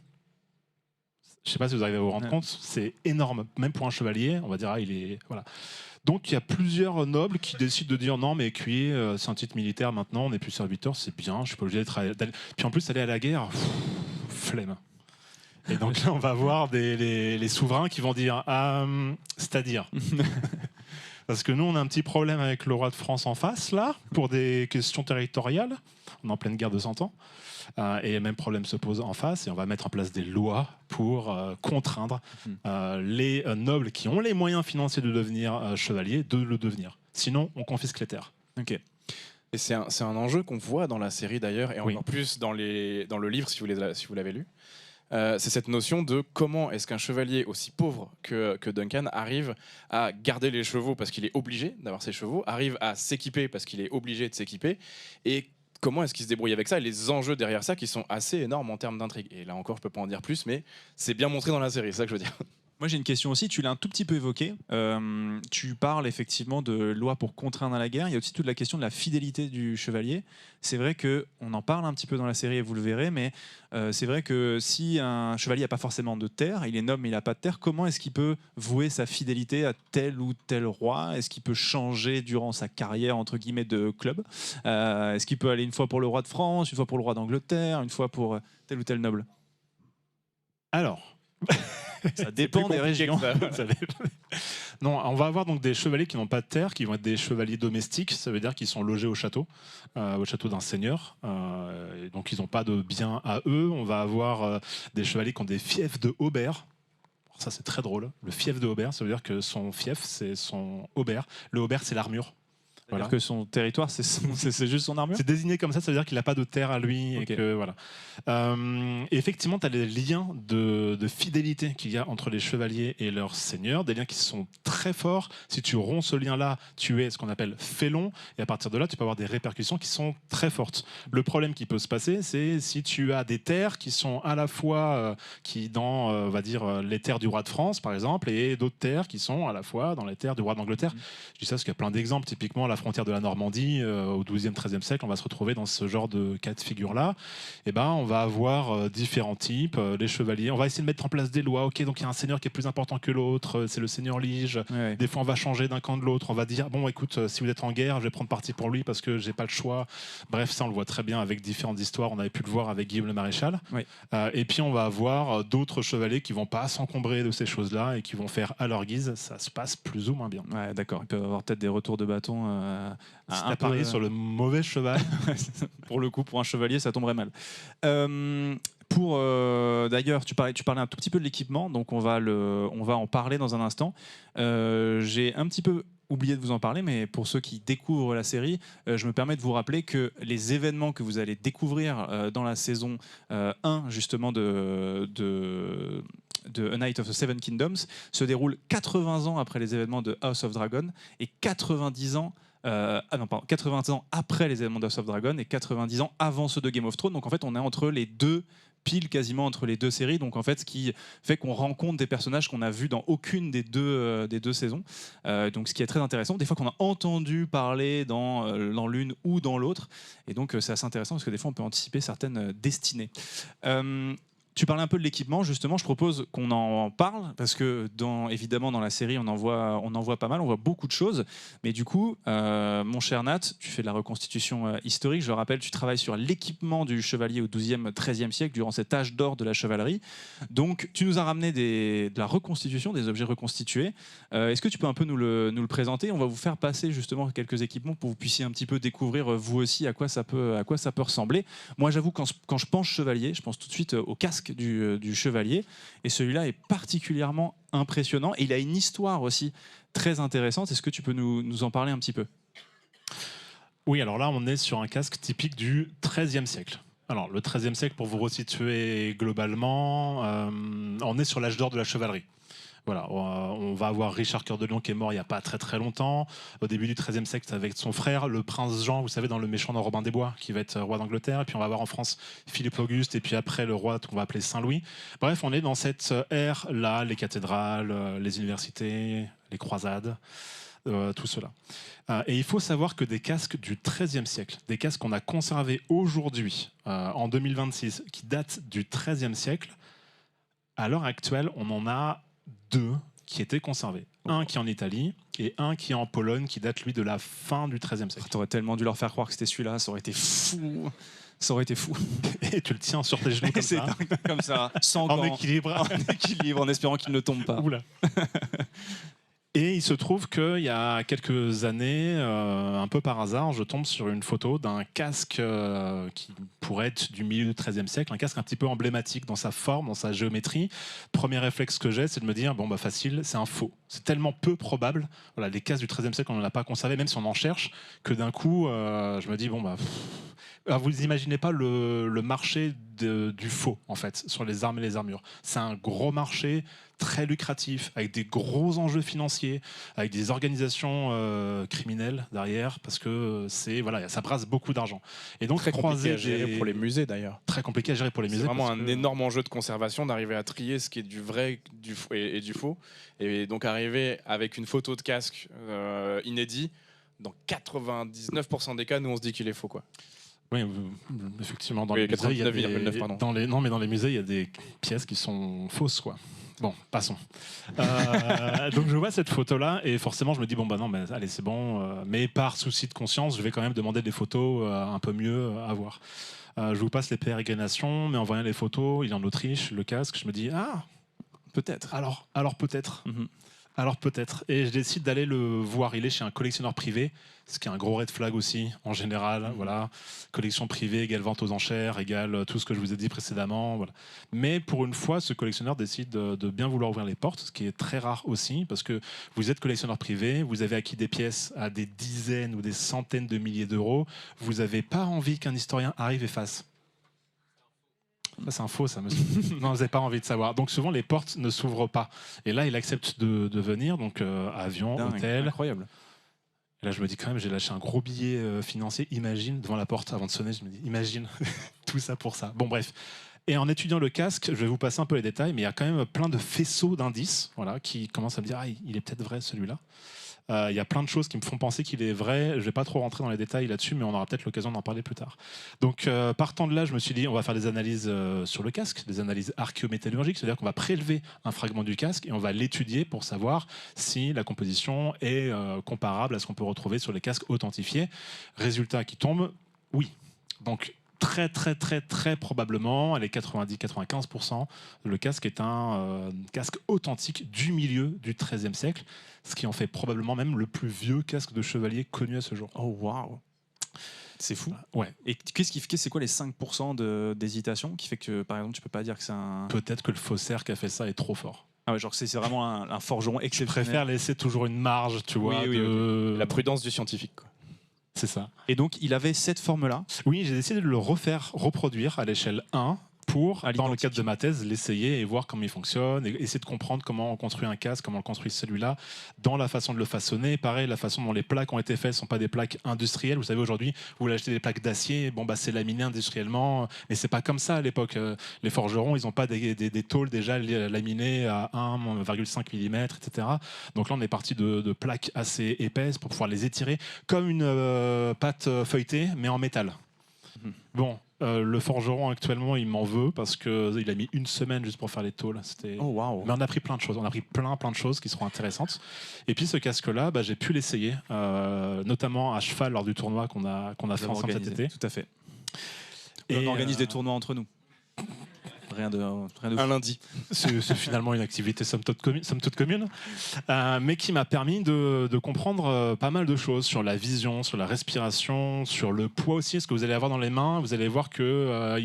[SPEAKER 3] Je ne sais pas si vous arrivez à vous rendre compte, c'est énorme. Même pour un chevalier, on va dire, il est... Voilà. Donc, il y a plusieurs nobles qui décident de dire non, mais écuyer, c'est un titre militaire maintenant, on n'est plus serviteur, c'est bien, je ne suis pas obligé d'être... Puis en plus, aller à la guerre, flemme. Et donc là, on va voir les souverains qui vont dire c'est-à-dire. Parce que nous, on a un petit problème avec le roi de France en face, là, pour des questions territoriales. On est en pleine guerre de 100 ans. Et le même problème se pose en face. Et on va mettre en place des lois pour contraindre les nobles qui ont les moyens financiers de devenir chevaliers de le devenir. Sinon, on confisque les terres.
[SPEAKER 1] Ok.
[SPEAKER 2] Et c'est un enjeu qu'on voit dans la série d'ailleurs, et
[SPEAKER 3] Oui.
[SPEAKER 2] encore plus dans le livre si vous l'avez lu. C'est cette notion de comment est-ce qu'un chevalier aussi pauvre que Duncan arrive à garder les chevaux parce qu'il est obligé d'avoir ses chevaux, arrive à s'équiper parce qu'il est obligé de s'équiper, et comment est-ce qu'il se débrouille avec ça, et les enjeux derrière ça qui sont assez énormes en termes d'intrigue. Et là encore, je peux pas en dire plus, mais c'est bien montré dans la série, c'est ça que je veux dire.
[SPEAKER 1] Moi j'ai une question aussi, tu l'as un tout petit peu évoqué. Tu parles effectivement de loi pour contraindre à la guerre. Il y a aussi toute la question de la fidélité du chevalier. C'est vrai qu'on en parle un petit peu dans la série et vous le verrez, mais c'est vrai que si un chevalier n'a pas forcément de terre, il est noble mais il n'a pas de terre, comment est-ce qu'il peut vouer sa fidélité à tel ou tel roi? Est-ce qu'il peut changer durant sa carrière entre guillemets de club? Est-ce qu'il peut aller une fois pour le roi de France, une fois pour le roi d'Angleterre, une fois pour tel ou tel noble?
[SPEAKER 3] Alors...
[SPEAKER 1] Ça dépend des régions.
[SPEAKER 3] Non, on va avoir donc des chevaliers qui n'ont pas de terre, qui vont être des chevaliers domestiques. Ça veut dire qu'ils sont logés au château d'un seigneur. Et donc ils n'ont pas de biens à eux. On va avoir des chevaliers qui ont des fiefs de haubert. Alors ça c'est très drôle. Le fief de haubert, ça veut dire que son fief c'est son haubert. Le haubert c'est l'armure.
[SPEAKER 1] Voilà. Que son territoire, c'est juste son armure.
[SPEAKER 3] C'est désigné comme ça veut dire qu'il n'a pas de terre à lui.
[SPEAKER 1] Okay.
[SPEAKER 3] Et que, voilà. Et effectivement, tu as les liens de fidélité qu'il y a entre les chevaliers et leurs seigneurs, des liens qui sont très forts. Si tu romps ce lien-là, tu es ce qu'on appelle félon, et à partir de là, tu peux avoir des répercussions qui sont très fortes. Le problème qui peut se passer, c'est si tu as des terres qui sont à la fois dans, on va dire, les terres du roi de France, par exemple, et d'autres terres qui sont à la fois dans les terres du roi d'Angleterre. Je dis ça parce qu'il y a plein d'exemples, typiquement la frontière de la Normandie, au XIIe, XIIIe siècle, on va se retrouver dans ce genre de cas de figure-là. Et ben, on va avoir différents types, les chevaliers. On va essayer de mettre en place des lois. Ok, donc il y a un seigneur qui est plus important que l'autre, c'est le seigneur Lige. Ouais. Des fois, on va changer d'un camp de l'autre. On va dire, bon, écoute, si vous êtes en guerre, je vais prendre parti pour lui parce que j'ai pas le choix. Bref, ça, on le voit très bien avec différentes histoires. On avait pu le voir avec Guillaume le Maréchal. Oui. Et puis, on va avoir d'autres chevaliers qui vont pas s'encombrer de ces choses-là et qui vont faire à leur guise. Ça se passe plus ou moins bien.
[SPEAKER 1] Ouais, d'accord. Ils peuvent avoir peut-être des retours de bâton.
[SPEAKER 3] Si t'as parié sur le mauvais cheval.
[SPEAKER 1] Pour le coup, pour un chevalier, ça tomberait mal. D'ailleurs, tu parlais un tout petit peu de l'équipement, donc on va en parler dans un instant. J'ai un petit peu oublié de vous en parler, mais pour ceux qui découvrent la série, je me permets de vous rappeler que les événements que vous allez découvrir dans la saison 1, justement, de A Night of the Seven Kingdoms, se déroulent 80 ans après les événements de House of Dragon et 90 ans après les événements de House of Dragon et 90 ans avant ceux de Game of Thrones. Donc en fait, on est entre les deux pile quasiment entre les deux séries. Donc en fait, ce qui fait qu'on rencontre des personnages qu'on a vus dans aucune des deux saisons. Donc ce qui est très intéressant. Des fois qu'on a entendu parler dans l'une ou dans l'autre. Et donc c'est assez intéressant parce que des fois on peut anticiper certaines destinées. Tu parlais un peu de l'équipement, justement. Je propose qu'on en parle parce que, évidemment, dans la série, on en voit pas mal, on voit beaucoup de choses. Mais du coup, mon cher Nat, tu fais de la reconstitution historique. Je le rappelle, tu travailles sur l'équipement du chevalier au XIIe, XIIIe siècle, durant cet âge d'or de la chevalerie. Donc, tu nous as ramené de la reconstitution, des objets reconstitués. Est-ce que tu peux un peu nous le présenter? On va vous faire passer justement quelques équipements pour que vous puissiez un petit peu découvrir vous aussi à quoi ça peut ressembler. Moi, j'avoue, quand je pense chevalier, je pense tout de suite au casque du chevalier, et celui-là est particulièrement impressionnant et il a une histoire aussi très intéressante. Est-ce que tu peux nous en parler un petit peu?
[SPEAKER 3] Oui, alors là on est sur un casque typique du XIIIe siècle. Alors le XIIIe siècle, pour vous resituer globalement, on est sur l'âge d'or de la chevalerie. Voilà, on va avoir Richard Cœur de Lion qui est mort il n'y a pas très très longtemps. Au début du XIIIe siècle, avec son frère, le prince Jean, vous savez, dans Le Méchant dans Robin des Bois, qui va être roi d'Angleterre. Et puis on va avoir en France Philippe Auguste, et puis après le roi qu'on va appeler Saint-Louis. Bref, on est dans cette ère-là, les cathédrales, les universités, les croisades, tout cela. Et il faut savoir que des casques du XIIIe siècle, des casques qu'on a conservés aujourd'hui, en 2026, qui datent du XIIIe siècle, à l'heure actuelle, on en a 2 qui étaient conservés. Un qui est en Italie et un qui est en Pologne, qui date lui de la fin du XIIIe siècle.
[SPEAKER 1] T'aurais tellement dû leur faire croire que c'était celui-là, ça aurait été fou. Ça aurait été fou.
[SPEAKER 3] Et tu le tiens sur tes genoux comme
[SPEAKER 1] c'est
[SPEAKER 3] ça.
[SPEAKER 1] dingue, comme ça, sans
[SPEAKER 3] En
[SPEAKER 1] gants,
[SPEAKER 3] équilibre.
[SPEAKER 1] en espérant qu'il ne tombe pas.
[SPEAKER 3] Oula. Et il se trouve qu'il y a quelques années, un peu par hasard, je tombe sur une photo d'un casque qui pourrait être du milieu du XIIIe siècle, un casque un petit peu emblématique dans sa forme, dans sa géométrie. Premier réflexe que j'ai, c'est de me dire, bon bah facile, c'est un faux. C'est tellement peu probable, voilà, les casques du XIIIe siècle, on n'en a pas conservé, même si on en cherche, que d'un coup, je me dis, bon bah... Alors, vous n'imaginez pas le marché du faux, en fait, sur les armes et les armures. C'est un gros marché très lucratif, avec des gros enjeux financiers, avec des organisations criminelles derrière, parce que ça brasse beaucoup d'argent. Et donc,
[SPEAKER 2] très compliqué à gérer pour les musées, d'ailleurs.
[SPEAKER 3] Très compliqué à gérer pour les musées.
[SPEAKER 2] C'est vraiment un énorme enjeu de conservation d'arriver à trier ce qui est du vrai et du faux. Et donc, arriver avec une photo de casque inédit, dans 99% des cas, nous, on se dit qu'il est faux, quoi.
[SPEAKER 3] Oui, effectivement, dans les musées, il y a des pièces qui sont fausses, quoi. Bon, passons. Donc je vois cette photo-là et forcément je me dis bon bah non, mais allez c'est bon. Mais par souci de conscience, je vais quand même demander des photos un peu mieux à voir. Je vous passe les pérégrinations, mais en voyant les photos, il est en Autriche, le casque, je me dis ah
[SPEAKER 1] peut-être.
[SPEAKER 3] Alors peut-être. Alors peut-être. Et je décide d'aller le voir. Il est chez un collectionneur privé, ce qui est un gros red flag aussi, en général. Voilà. Collection privée égale vente aux enchères, égale tout ce que je vous ai dit précédemment. Voilà. Mais pour une fois, ce collectionneur décide de bien vouloir ouvrir les portes, ce qui est très rare aussi, parce que vous êtes collectionneur privé, vous avez acquis des pièces à des dizaines ou des centaines de milliers d'euros. Vous n'avez pas envie qu'un historien arrive et fasse. C'est un faux, ça, monsieur. Non, vous n'avez pas envie de savoir. Donc souvent, les portes ne s'ouvrent pas. Et là, il accepte de venir, donc avion, hôtel.
[SPEAKER 1] Incroyable.
[SPEAKER 3] Et là, je me dis quand même, j'ai lâché un gros billet financier. Imagine, devant la porte, avant de sonner, je me dis, imagine, tout ça pour ça. Bon, bref. Et en étudiant le casque, je vais vous passer un peu les détails, mais il y a quand même plein de faisceaux d'indices, voilà, qui commencent à me dire, ah, il est peut-être vrai celui-là. Il y a plein de choses qui me font penser qu'il est vrai. Je ne vais pas trop rentrer dans les détails là-dessus, mais on aura peut-être l'occasion d'en parler plus tard. Donc, partant de là, je me suis dit, on va faire des analyses sur le casque, des analyses archéométallurgiques, c'est-à-dire qu'on va prélever un fragment du casque et on va l'étudier pour savoir si la composition est comparable à ce qu'on peut retrouver sur les casques authentifiés. Résultat qui tombe, oui. Donc, très probablement, elle est 90-95%, le casque est un casque authentique du milieu du XIIIe siècle, ce qui en fait probablement même le plus vieux casque de chevalier connu à ce jour.
[SPEAKER 1] Oh waouh, c'est fou.
[SPEAKER 3] Ouais.
[SPEAKER 1] Et c'est quoi les 5% d'hésitation qui fait que, par exemple, tu peux pas dire que c'est un...
[SPEAKER 3] Peut-être que le faussaire qui a fait ça est trop fort.
[SPEAKER 1] Ah ouais, genre c'est vraiment un forgeron exceptionnel.
[SPEAKER 3] Je préfère laisser toujours une marge, tu vois.
[SPEAKER 2] La prudence du scientifique, quoi.
[SPEAKER 3] C'est ça.
[SPEAKER 1] Et donc, il avait cette forme-là.
[SPEAKER 3] Oui, j'ai décidé de le reproduire à l'échelle 1. pour,
[SPEAKER 1] À
[SPEAKER 3] dans le
[SPEAKER 1] l'identique.
[SPEAKER 3] cadre de ma thèse, l'essayer et voir comment il fonctionne, et essayer de comprendre comment on construit un casque, comment on construit celui-là, dans la façon de le façonner. Pareil, la façon dont les plaques ont été faites ne sont pas des plaques industrielles. Vous savez, aujourd'hui, vous voulez acheter des plaques d'acier, bon, bah, c'est laminé industriellement, mais c'est pas comme ça à l'époque. Les forgerons, ils n'ont pas des tôles déjà laminées à 1,5 mm, etc. Donc là, on est parti de plaques assez épaisses pour pouvoir les étirer comme une pâte feuilletée, mais en métal. Bon, le forgeron actuellement, il m'en veut parce qu'il a mis 1 semaine juste pour faire les tôles. C'était...
[SPEAKER 1] Oh waouh.
[SPEAKER 3] Mais on a appris plein de choses. On a appris plein de choses qui seront intéressantes. Et puis ce casque-là, bah, j'ai pu l'essayer, notamment à cheval lors du tournoi qu'on a fait ensemble cet été.
[SPEAKER 1] Tout à fait.
[SPEAKER 3] Et
[SPEAKER 1] on organise des tournois entre nous. Rien de
[SPEAKER 2] Un lundi.
[SPEAKER 3] C'est finalement une activité somme toute commune, mais qui m'a permis de comprendre pas mal de choses sur la vision, sur la respiration, sur le poids aussi. Ce que vous allez avoir dans les mains, vous allez voir qu'il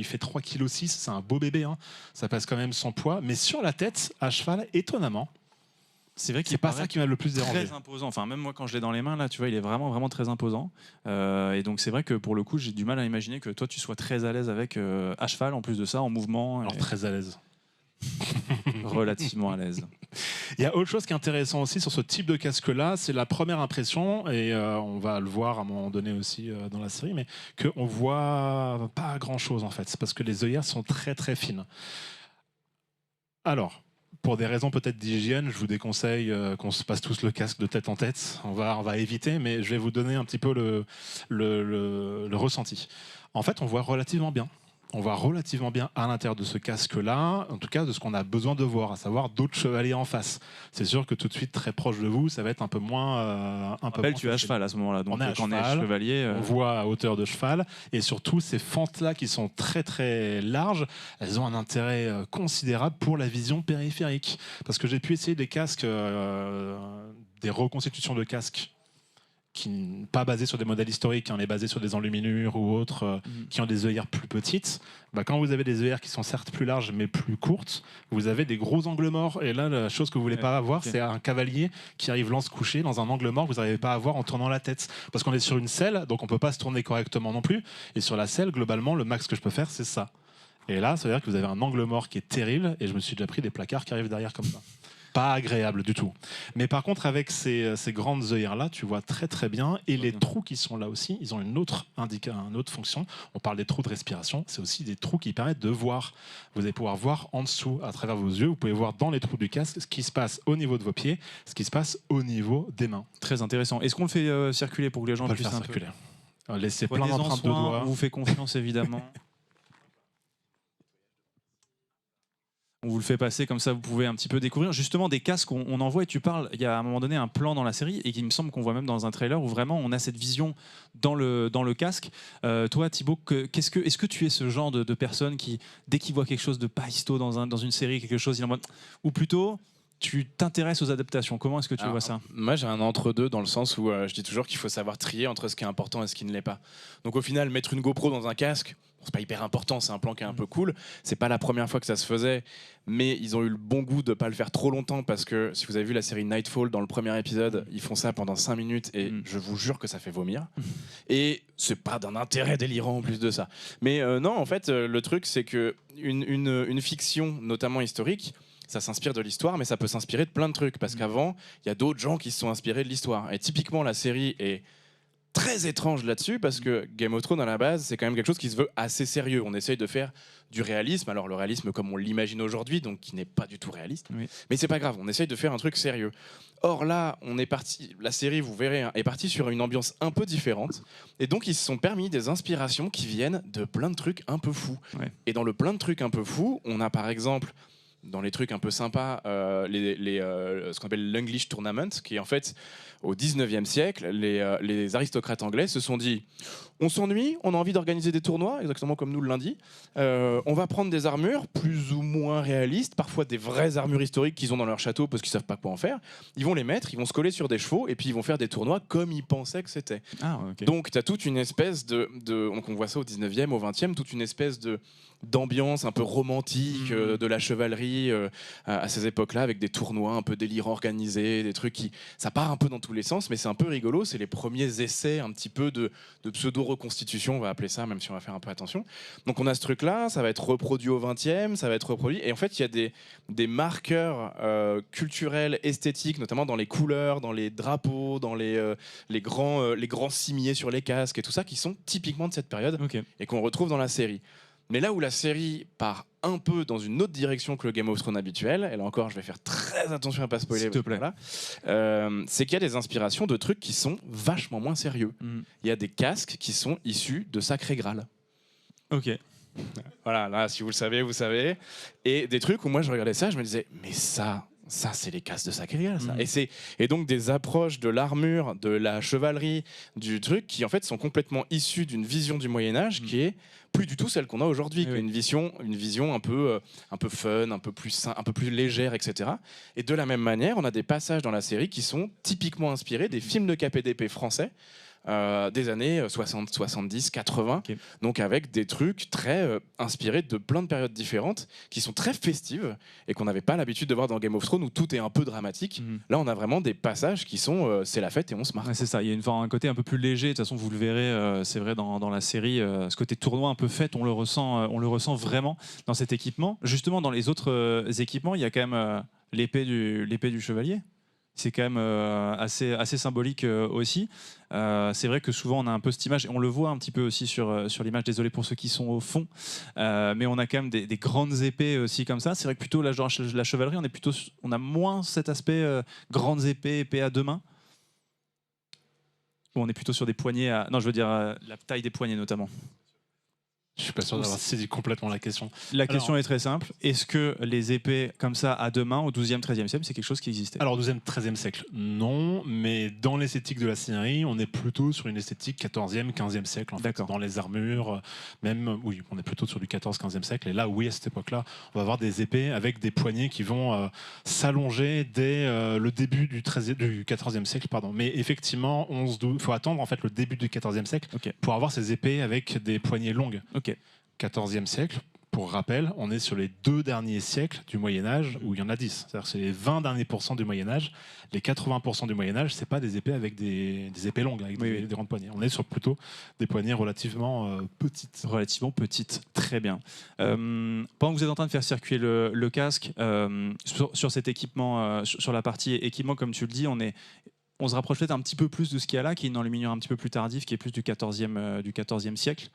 [SPEAKER 3] fait 3,6 kg, c'est un beau bébé, hein. Ça passe quand même son poids, mais sur la tête, à cheval, étonnamment,
[SPEAKER 1] C'est vrai qu'il
[SPEAKER 3] c'est pas ça qui m'a le plus dérangé.
[SPEAKER 1] Très imposant. Enfin, même moi, quand je l'ai dans les mains, là, tu vois, il est vraiment très imposant. Et donc, c'est vrai que pour le coup, j'ai du mal à imaginer que toi, tu sois très à l'aise avec à cheval, en plus de ça, en mouvement.
[SPEAKER 3] Alors très à l'aise.
[SPEAKER 1] Relativement à l'aise.
[SPEAKER 3] Il y a autre chose qui est intéressant aussi sur ce type de casque-là, c'est la première impression, et on va le voir à un moment donné aussi dans la série, mais qu'on voit pas grand-chose en fait, parce que les œillères sont très fines. Alors, pour des raisons peut-être d'hygiène, je vous déconseille qu'on se passe tous le casque de tête en tête. On va éviter, mais je vais vous donner un petit peu le ressenti. En fait, on voit relativement bien. On voit relativement bien à l'intérieur de ce casque-là, en tout cas de ce qu'on a besoin de voir, à savoir d'autres chevaliers en face. C'est sûr que tout de suite, très proche de vous, ça va être un peu moins...
[SPEAKER 1] Tu es à cheval à ce moment-là, donc
[SPEAKER 3] On est à
[SPEAKER 1] quand on est
[SPEAKER 3] cheval,
[SPEAKER 1] chevalier...
[SPEAKER 3] On voit à hauteur de cheval, et surtout ces fentes-là qui sont très larges, elles ont un intérêt considérable pour la vision périphérique. Parce que j'ai pu essayer des casques, des reconstitutions de casques, qui n'est pas basé sur des modèles historiques, on est basé sur des enluminures ou autres qui ont des œillères plus petites. Bah, quand vous avez des œillères qui sont certes plus larges mais plus courtes, vous avez des gros angles morts. Et là, la chose que vous voulez pas avoir, c'est un cavalier qui arrive lance couché dans un angle mort que vous n'arrivez pas à voir en tournant la tête. Parce qu'on est sur une selle, donc on peut pas se tourner correctement non plus. Et sur la selle, globalement, le max que je peux faire, c'est ça. Et là, ça veut dire que vous avez un angle mort qui est terrible. Et je me suis déjà pris des placards qui arrivent derrière comme ça. Pas agréable du tout. Mais par contre, avec ces grandes œillères-là, tu vois très bien. Et les trous qui sont là aussi, ils ont une autre fonction. On parle des trous de respiration. C'est aussi des trous qui permettent de voir. Vous allez pouvoir voir en dessous, à travers vos yeux. Vous pouvez voir dans les trous du casque ce qui se passe au niveau de vos pieds, ce qui se passe au niveau des mains.
[SPEAKER 1] Très intéressant. Est-ce qu'on le fait circuler pour que les gens
[SPEAKER 3] On peut le
[SPEAKER 1] puissent
[SPEAKER 3] faire
[SPEAKER 1] un peu...
[SPEAKER 3] circuler. Laissez plein
[SPEAKER 1] Prenez-en
[SPEAKER 3] d'empreintes de
[SPEAKER 1] soin,
[SPEAKER 3] doigts.
[SPEAKER 1] on vous fait confiance évidemment. On vous le fait passer, comme ça vous pouvez un petit peu découvrir. Justement, des casques, on en voit et tu parles, il y a à un moment donné un plan dans la série et il me semble qu'on voit même dans un trailer où vraiment on a cette vision dans le casque. Toi, Thibaut, est-ce que tu es ce genre de personne qui, dès qu'il voit quelque chose de pas histo dans une série, quelque chose, il est en mode... Ou plutôt, tu t'intéresses aux adaptations. Comment est-ce que tu vois ça ?
[SPEAKER 2] Moi, j'ai un entre-deux dans le sens où je dis toujours qu'il faut savoir trier entre ce qui est important et ce qui ne l'est pas. Donc au final, mettre une GoPro dans un casque, c'est pas hyper important, c'est un plan qui est un peu cool. C'est pas la première fois que ça se faisait, mais ils ont eu le bon goût de pas le faire trop longtemps parce que si vous avez vu la série Nightfall, dans le premier épisode, ils font ça pendant 5 minutes et je vous jure que ça fait vomir. Et c'est pas d'un intérêt délirant en plus de ça. Mais non, en fait, le truc, c'est que une fiction, notamment historique, ça s'inspire de l'histoire, mais ça peut s'inspirer de plein de trucs. Parce qu'avant, il y a d'autres gens qui se sont inspirés de l'histoire. Et typiquement, la série est très étrange là-dessus, parce que Game of Thrones, à la base, c'est quand même quelque chose qui se veut assez sérieux. On essaye de faire du réalisme. Alors, le réalisme comme on l'imagine aujourd'hui, donc qui n'est pas du tout réaliste. Oui. Mais c'est pas grave, on essaye de faire un truc sérieux. Or là, on est parti, la série, vous verrez, est partie sur une ambiance un peu différente. Et donc, ils se sont permis des inspirations qui viennent de plein de trucs un peu fous. Ouais. Et dans le plein de trucs un peu fous, on a par exemple... dans les trucs un peu sympas, ce qu'on appelle l'English Tournament, qui est en fait, au 19e siècle, les aristocrates anglais se sont dit on s'ennuie, on a envie d'organiser des tournois, exactement comme nous le lundi, on va prendre des armures plus ou moins réalistes, parfois des vraies armures historiques qu'ils ont dans leur château parce qu'ils savent pas quoi en faire, ils vont les mettre, ils vont se coller sur des chevaux et puis ils vont faire des tournois comme ils pensaient que c'était. Ah, okay. Donc tu as toute une espèce donc on voit ça au 19e, au 20e, toute une espèce d'ambiance un peu romantique de la chevalerie à ces époques-là, avec des tournois un peu délirants organisés, des trucs qui... Ça part un peu dans tous les sens, mais c'est un peu rigolo. C'est les premiers essais un petit peu de pseudo-reconstitution, on va appeler ça, même si on va faire un peu attention. Donc on a ce truc-là, ça va être reproduit au 20e, ça va être reproduit. Et en fait, il y a des marqueurs culturels, esthétiques, notamment dans les couleurs, dans les drapeaux, dans les grands cimiers sur les casques et tout ça, qui sont typiquement de cette période et qu'on retrouve dans la série. Mais là où la série part un peu dans une autre direction que le Game of Thrones habituel, et là encore je vais faire très attention à pas spoiler,
[SPEAKER 1] s'il te plaît,
[SPEAKER 2] c'est qu'il y a des inspirations de trucs qui sont vachement moins sérieux. Il y a des casques qui sont issus de Sacré Graal.
[SPEAKER 1] Ok.
[SPEAKER 2] Voilà, là si vous le savez, vous savez. Et des trucs où moi je regardais ça, je me disais, mais ça c'est les casques de Sacré Graal, ça. Et donc des approches de l'armure, de la chevalerie, du truc qui en fait sont complètement issues d'une vision du Moyen-Âge qui est plus du tout celle qu'on a aujourd'hui, une vision un peu fun, un peu plus légère, etc. Et de la même manière, on a des passages dans la série qui sont typiquement inspirés des films de KPDP français des années 60, 70, 80, donc avec des trucs très inspirés de plein de périodes différentes qui sont très festives et qu'on n'avait pas l'habitude de voir dans Game of Thrones où tout est un peu dramatique. Là, on a vraiment des passages qui sont c'est la fête et on se marre.
[SPEAKER 1] Ouais, c'est ça, il y a un côté un peu plus léger. De toute façon, vous le verrez, c'est vrai dans la série, ce côté tournoi un peu fête, on le ressent vraiment dans cet équipement. Justement, dans les autres équipements, il y a quand même l'épée du chevalier. C'est quand même assez symbolique aussi. C'est vrai que souvent on a un peu cette image, et on le voit un petit peu aussi sur l'image, désolé pour ceux qui sont au fond, mais on a quand même des grandes épées aussi comme ça. C'est vrai que plutôt la chevalerie, on a moins cet aspect grandes épées à deux mains. On est plutôt sur des poignets non, je veux dire la taille des poignets notamment.
[SPEAKER 3] Je suis pas sûr d'avoir saisi complètement la question.
[SPEAKER 1] La question est très simple. Est-ce que les épées comme ça à deux mains au 12e, 13e siècle, c'est quelque chose qui existait?
[SPEAKER 3] Alors, au 12e, 13e siècle, non. Mais dans l'esthétique de la série, on est plutôt sur une esthétique 14e, 15e siècle. En fait, dans les armures, même, oui, on est plutôt sur du 14, 15e siècle. Et là, oui, à cette époque-là, on va avoir des épées avec des poignets qui vont s'allonger dès le début du 14e siècle. Pardon. Mais effectivement, il faut attendre en fait, le début du 14e siècle pour avoir ces épées avec des poignées longues. 14e siècle, pour rappel, on est sur les 2 derniers siècles du Moyen-Âge où il y en a 10. C'est-à-dire c'est les 20 derniers % du Moyen-Âge. Les 80% du Moyen-Âge, c'est pas des épées avec des épées longues, avec des grandes poignées. On est sur plutôt des poignées relativement petites.
[SPEAKER 1] Relativement petites, très bien. Pendant que vous êtes en train de faire circuler le casque, sur cet équipement, sur la partie équipement, comme tu le dis, on se rapproche peut-être un petit peu plus de ce qu'il y a là, qui est une enluminure un petit peu plus tardif, qui est plus du 14e siècle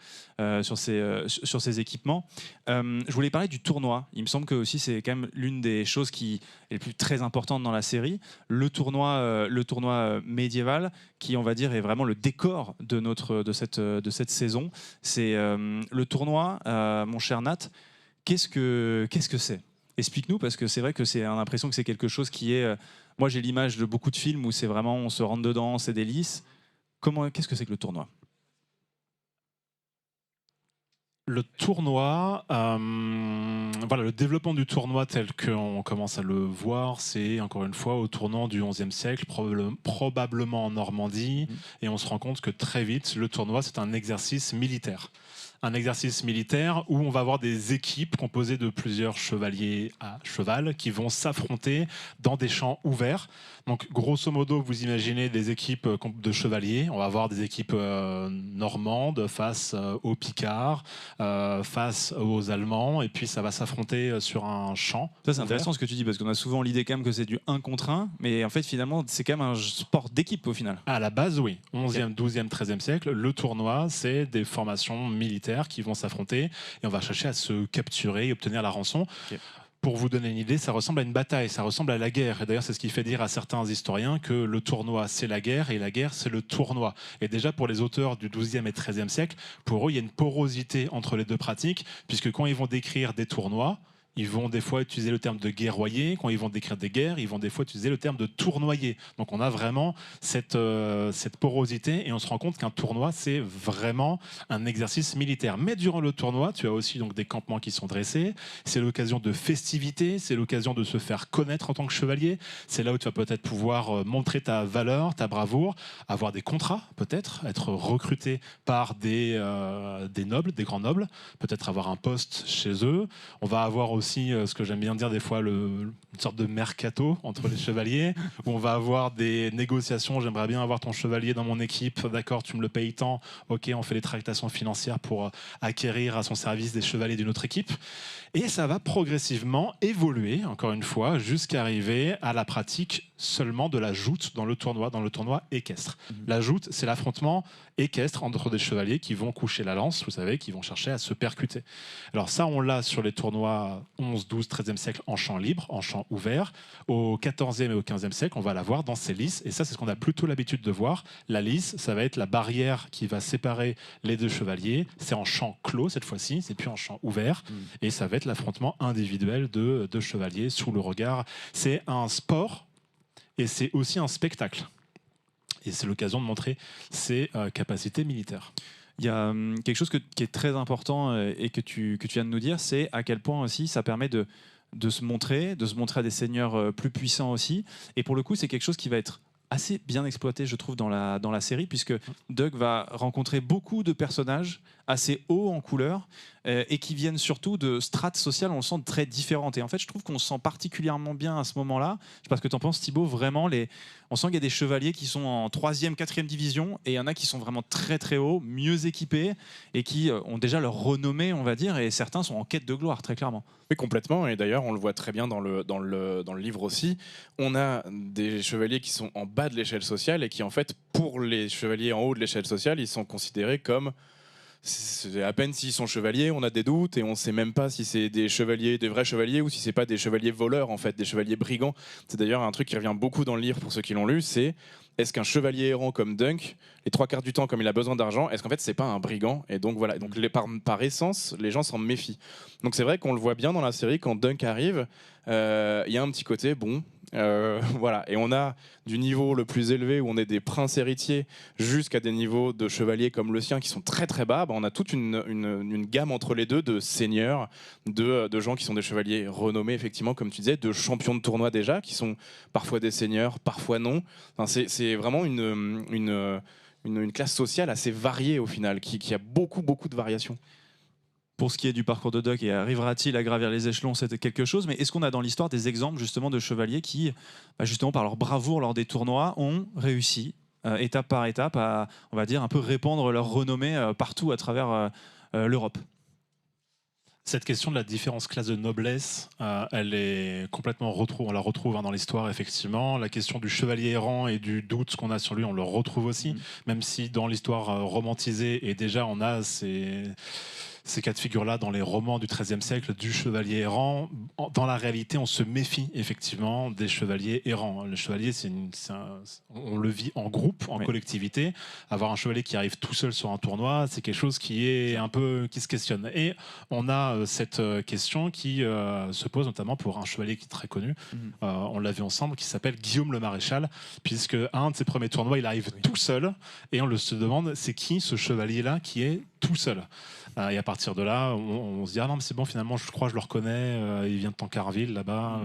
[SPEAKER 1] sur ces équipements. Je voulais parler du tournoi. Il me semble que aussi c'est quand même l'une des choses qui est les plus très importantes dans la série. Le tournoi médiéval, qui on va dire est vraiment le décor de cette saison. C'est le tournoi, mon cher Nat. Qu'est-ce que c'est? Explique-nous, parce que c'est vrai que c'est l'impression que c'est quelque chose qui est... moi, j'ai l'image de beaucoup de films où c'est vraiment, on se rentre dedans, c'est délice. Qu'est-ce que c'est que le tournoi?
[SPEAKER 3] Le tournoi, le développement du tournoi tel qu'on commence à le voir, c'est encore une fois au tournant du XIe siècle, probablement en Normandie, et on se rend compte que très vite, le tournoi, c'est un exercice militaire. Un exercice militaire où on va avoir des équipes composées de plusieurs chevaliers à cheval qui vont s'affronter dans des champs ouverts. Donc, grosso modo, vous imaginez des équipes de chevaliers. On va avoir des équipes normandes face aux Picards, face aux Allemands, et puis ça va s'affronter sur un champ.
[SPEAKER 1] Ça, c'est intéressant ce que tu dis, parce qu'on a souvent l'idée quand même que c'est du 1 contre 1, mais en fait, finalement, c'est quand même un sport d'équipe au final.
[SPEAKER 3] À la base, oui. 11e, 12e, 13e siècle, le tournoi, c'est des formations militaires qui vont s'affronter et on va chercher à se capturer et obtenir la rançon. Pour vous donner une idée, ça ressemble à une bataille, ça ressemble à la guerre. Et d'ailleurs, c'est ce qui fait dire à certains historiens que le tournoi, c'est la guerre et la guerre, c'est le tournoi. Et déjà, pour les auteurs du XIIe et XIIIe siècle, pour eux, il y a une porosité entre les deux pratiques, puisque quand ils vont décrire des tournois, ils vont des fois utiliser le terme de guerroyer. Quand ils vont décrire des guerres, ils vont des fois utiliser le terme de tournoyer. Donc on a vraiment cette porosité et on se rend compte qu'un tournoi, c'est vraiment un exercice militaire. Mais durant le tournoi, tu as aussi donc des campements qui sont dressés. C'est l'occasion de festivités, c'est l'occasion de se faire connaître en tant que chevalier. C'est là où tu vas peut-être pouvoir montrer ta valeur, ta bravoure, avoir des contrats peut-être, être recruté par des nobles, des grands nobles, peut-être avoir un poste chez eux. On va avoir aussi ce que j'aime bien dire des fois, une sorte de mercato entre les chevaliers, où on va avoir des négociations. J'aimerais bien avoir ton chevalier dans mon équipe, d'accord, tu me le payes tant, ok, on fait les tractations financières pour acquérir à son service des chevaliers d'une autre équipe. Et ça va progressivement évoluer, encore une fois, jusqu'à arriver à la pratique seulement de la joute dans le tournoi équestre. La joute, c'est l'affrontement équestre entre des chevaliers qui vont coucher la lance, vous savez, qui vont chercher à se percuter. Alors ça, on l'a sur les tournois 11, 12, 13e siècle en champ libre, en champ ouvert. Au 14e et au 15e siècle, on va la voir dans ces lices. Et ça, c'est ce qu'on a plutôt l'habitude de voir. La lice, ça va être la barrière qui va séparer les deux chevaliers. C'est en champ clos cette fois-ci, c'est plus en champ ouvert. Et ça va être l'affrontement individuel de deux chevaliers sous le regard. C'est un sport et c'est aussi un spectacle. Et c'est l'occasion de montrer ses capacités militaires.
[SPEAKER 1] Il y a quelque chose qui est très important et que tu viens de nous dire, c'est à quel point aussi ça permet de se montrer à des seigneurs plus puissants aussi. Et pour le coup, c'est quelque chose qui va être assez bien exploité, je trouve, dans la série, puisque Doug va rencontrer beaucoup de personnages assez hauts en couleur et qui viennent surtout de strates sociales, on le sent, très différentes. Et en fait, je trouve qu'on se sent particulièrement bien à ce moment-là. Je sais pas ce que tu en penses, Thibaut. Vraiment, on sent qu'il y a des chevaliers qui sont en 3e, 4e division et il y en a qui sont vraiment très très hauts, mieux équipés et qui ont déjà leur renommée, on va dire, et certains sont en quête de gloire, très clairement.
[SPEAKER 2] Oui, complètement. Et d'ailleurs, on le voit très bien dans le livre aussi. On a des chevaliers qui sont en bas de l'échelle sociale et qui, en fait, pour les chevaliers en haut de l'échelle sociale, ils sont considérés comme... C'est à peine s'ils sont chevaliers, on a des doutes et on ne sait même pas si c'est des chevaliers, des vrais chevaliers ou si c'est pas des chevaliers voleurs, en fait, des chevaliers brigands. C'est d'ailleurs un truc qui revient beaucoup dans le livre pour ceux qui l'ont lu, c'est est-ce qu'un chevalier errant comme Dunk, les 3/4 du temps, comme il a besoin d'argent, est-ce qu'en fait c'est pas un brigand? Et donc voilà, donc par essence, les gens s'en méfient. Donc c'est vrai qu'on le voit bien dans la série quand Dunk arrive, il y a un petit côté bon. Voilà, et on a du niveau le plus élevé où on est des princes héritiers jusqu'à des niveaux de chevaliers comme le sien qui sont très très bas. On a toute une gamme entre les deux de seigneurs, de gens qui sont des chevaliers renommés, effectivement, comme tu disais, de champions de tournoi déjà, qui sont parfois des seigneurs, parfois non. Enfin, c'est vraiment une classe sociale assez variée au final, qui a beaucoup de variations.
[SPEAKER 1] Pour ce qui est du parcours de Doc, et arrivera-t-il à gravir les échelons, c'est quelque chose, mais est-ce qu'on a dans l'histoire des exemples justement de chevaliers qui, justement par leur bravoure lors des tournois, ont réussi, étape par étape, à, on va dire, un peu répandre leur renommée partout à travers l'Europe?
[SPEAKER 3] Cette question de la différence classe de noblesse, elle est complètement on la retrouve dans l'histoire, effectivement. La question du chevalier errant et du doute qu'on a sur lui, on le retrouve aussi, même si dans l'histoire romantisée, et déjà on a ces cas de figure-là dans les romans du XIIIe siècle du chevalier errant. Dans la réalité, on se méfie effectivement des chevaliers errants. Le chevalier, on le vit en groupe, en collectivité. Avoir un chevalier qui arrive tout seul sur un tournoi, c'est quelque chose qui se questionne. Et on a cette question qui se pose notamment pour un chevalier qui est très connu. On l'a vu ensemble, qui s'appelle Guillaume le Maréchal, puisque un de ses premiers tournois, il arrive tout seul, et on se demande, c'est qui ce chevalier-là qui est tout seul? Et à partir de là, on se dit, ah non, mais c'est bon, finalement, je crois que je le reconnais, il vient de Tancarville, là-bas,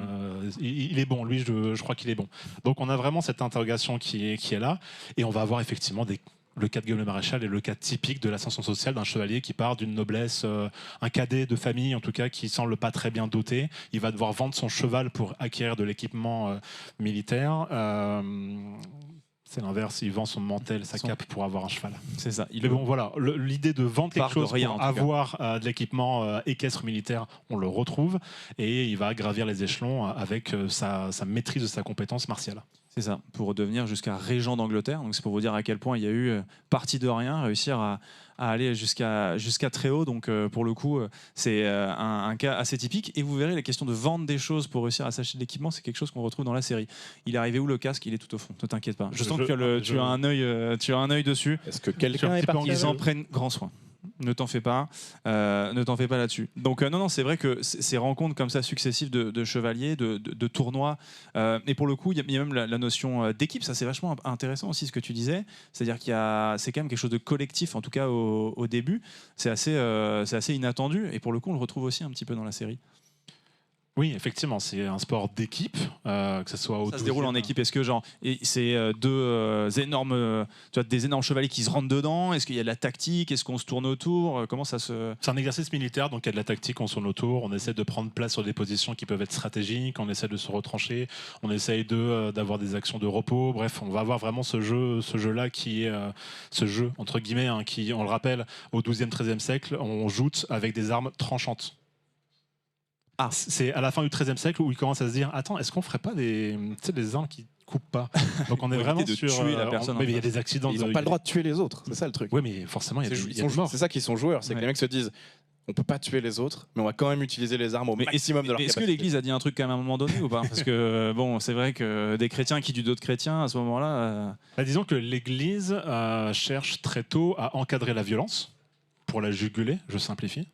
[SPEAKER 3] il est bon, lui, je crois qu'il est bon. Donc on a vraiment cette interrogation qui est là, et on va avoir effectivement le cas de Guillaume le Maréchal est le cas typique de l'ascension sociale d'un chevalier qui part d'une noblesse, un cadet de famille en tout cas, qui semble pas très bien doté. Il va devoir vendre son cheval pour acquérir de l'équipement militaire. C'est l'inverse, il vend son mantel, sa cape pour avoir un cheval.
[SPEAKER 1] C'est ça.
[SPEAKER 3] Mais bon, voilà, l'idée de vendre quelque chose pour avoir de l'équipement équestre militaire, on le retrouve, et il va gravir les échelons avec sa maîtrise de sa compétence martiale.
[SPEAKER 1] C'est ça, pour devenir jusqu'à régent d'Angleterre. Donc c'est pour vous dire à quel point il y a eu parti de rien, réussir à aller jusqu'à très haut. Donc pour le coup, c'est un cas assez typique. Et vous verrez, la question de vendre des choses pour réussir à s'acheter de l'équipement, c'est quelque chose qu'on retrouve dans la série. Il est arrivé où le casque? Il est tout au fond. Ne t'inquiète pas. Je sens que tu as un œil dessus.
[SPEAKER 2] Est-ce que quelqu'un est parti?
[SPEAKER 1] Ils en prennent grand soin. Ne t'en fais pas. Ne t'en fais pas là-dessus. Donc non, c'est vrai que ces rencontres comme ça successives de chevaliers, de tournois, et pour le coup, il y a même la notion d'équipe. Ça, c'est vachement intéressant aussi ce que tu disais. C'est-à-dire c'est quand même quelque chose de collectif, en tout cas au début. C'est assez inattendu. Et pour le coup, on le retrouve aussi un petit peu dans la série.
[SPEAKER 3] Oui, effectivement, c'est un sport d'équipe, que ce soit au
[SPEAKER 1] Ça se déroule en équipe. Est-ce que c'est des énormes chevaliers qui se rentrent dedans? Est-ce qu'il y a de la tactique? Est-ce qu'on se tourne autour? Comment ça se...
[SPEAKER 3] C'est un exercice militaire, donc il y a de la tactique, on tourne autour, on essaie de prendre place sur des positions qui peuvent être stratégiques, on essaie de se retrancher, on essaye d'avoir des actions de repos. Bref, on va avoir vraiment ce jeu-là qui est ce jeu entre guillemets, hein, qui, on le rappelle, au XIIe, XIIIe siècle, on joute avec des armes tranchantes. C'est à la fin du XIIIe siècle où il commence à se dire attends, est-ce qu'on ferait pas des armes qui coupent pas? Donc on est vraiment
[SPEAKER 1] de
[SPEAKER 3] sur
[SPEAKER 1] tuer la personne.
[SPEAKER 3] mais il y a des accidents.
[SPEAKER 2] Ils n'ont pas le droit de tuer les autres, c'est ça le truc.
[SPEAKER 3] Oui, mais forcément, il y a des morts.
[SPEAKER 2] C'est ça qu'ils sont joueurs, c'est que les mecs se disent on peut pas tuer les autres, mais on va quand même utiliser les armes au maximum de leur capacité.
[SPEAKER 1] Est-ce que l'Église a dit un truc quand même à un moment donné ou pas? Parce que bon, c'est vrai que des chrétiens qui tuent d'autres chrétiens à ce moment-là.
[SPEAKER 3] Disons que l'Église cherche très tôt à encadrer la violence, pour la juguler, je simplifie.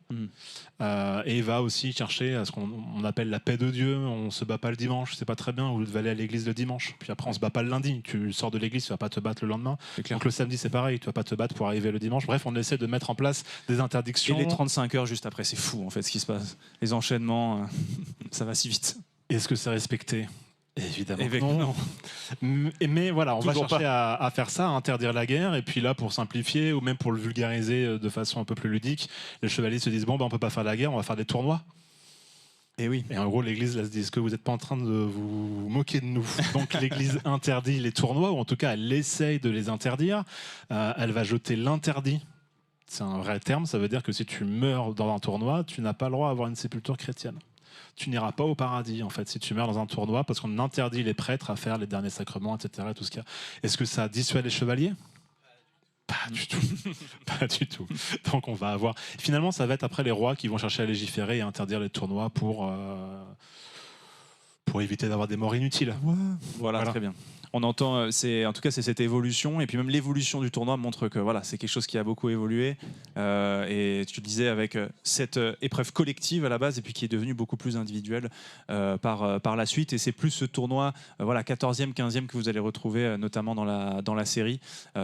[SPEAKER 3] Et il va aussi chercher à ce qu'on appelle la paix de Dieu. On se bat pas le dimanche, c'est pas très bien. Vous devez aller à l'église le dimanche. Puis après, on se bat pas le lundi. Tu sors de l'église, tu vas pas te battre le lendemain. Donc le samedi, c'est pareil. Tu vas pas te battre pour arriver le dimanche. Bref, on essaie de mettre en place des interdictions.
[SPEAKER 1] Et les 35 heures juste après, c'est fou en fait ce qui se passe. Les enchaînements, ça va si vite.
[SPEAKER 3] Est-ce que c'est respecté? Évidemment
[SPEAKER 1] non.
[SPEAKER 3] Mais voilà, on
[SPEAKER 1] Toujours
[SPEAKER 3] va chercher à faire ça, à interdire la guerre. Et puis là, pour simplifier, ou même pour le vulgariser de façon un peu plus ludique, les chevaliers se disent bon, on peut pas faire la guerre, on va faire des tournois.
[SPEAKER 1] Et oui.
[SPEAKER 3] Et en gros, l'Église là, se dit est-ce que vous n'êtes pas en train de vous moquer de nous? Donc l'Église interdit les tournois, ou en tout cas, elle essaye de les interdire. Elle va jeter l'interdit. C'est un vrai terme, ça veut dire que si tu meurs dans un tournoi, tu n'as pas le droit d'avoir une sépulture chrétienne. Tu n'iras pas au paradis, en fait, si tu meurs dans un tournoi, parce qu'on interdit les prêtres à faire les derniers sacrements, etc. Tout ce qu'il y a. Est-ce que ça dissuade les chevaliers? Pas du tout. Pas du tout. Donc on va avoir... Finalement, ça va être après les rois qui vont chercher à légiférer et interdire les tournois pour éviter d'avoir des morts inutiles.
[SPEAKER 1] Ouais. Voilà, très bien. On entend, en tout cas, c'est cette évolution, et puis même l'évolution du tournoi montre que voilà, c'est quelque chose qui a beaucoup évolué. Et tu le disais avec cette épreuve collective à la base, et puis qui est devenue beaucoup plus individuelle par la suite. Et c'est plus ce tournoi, 14e, 15e que vous allez retrouver, notamment dans la série,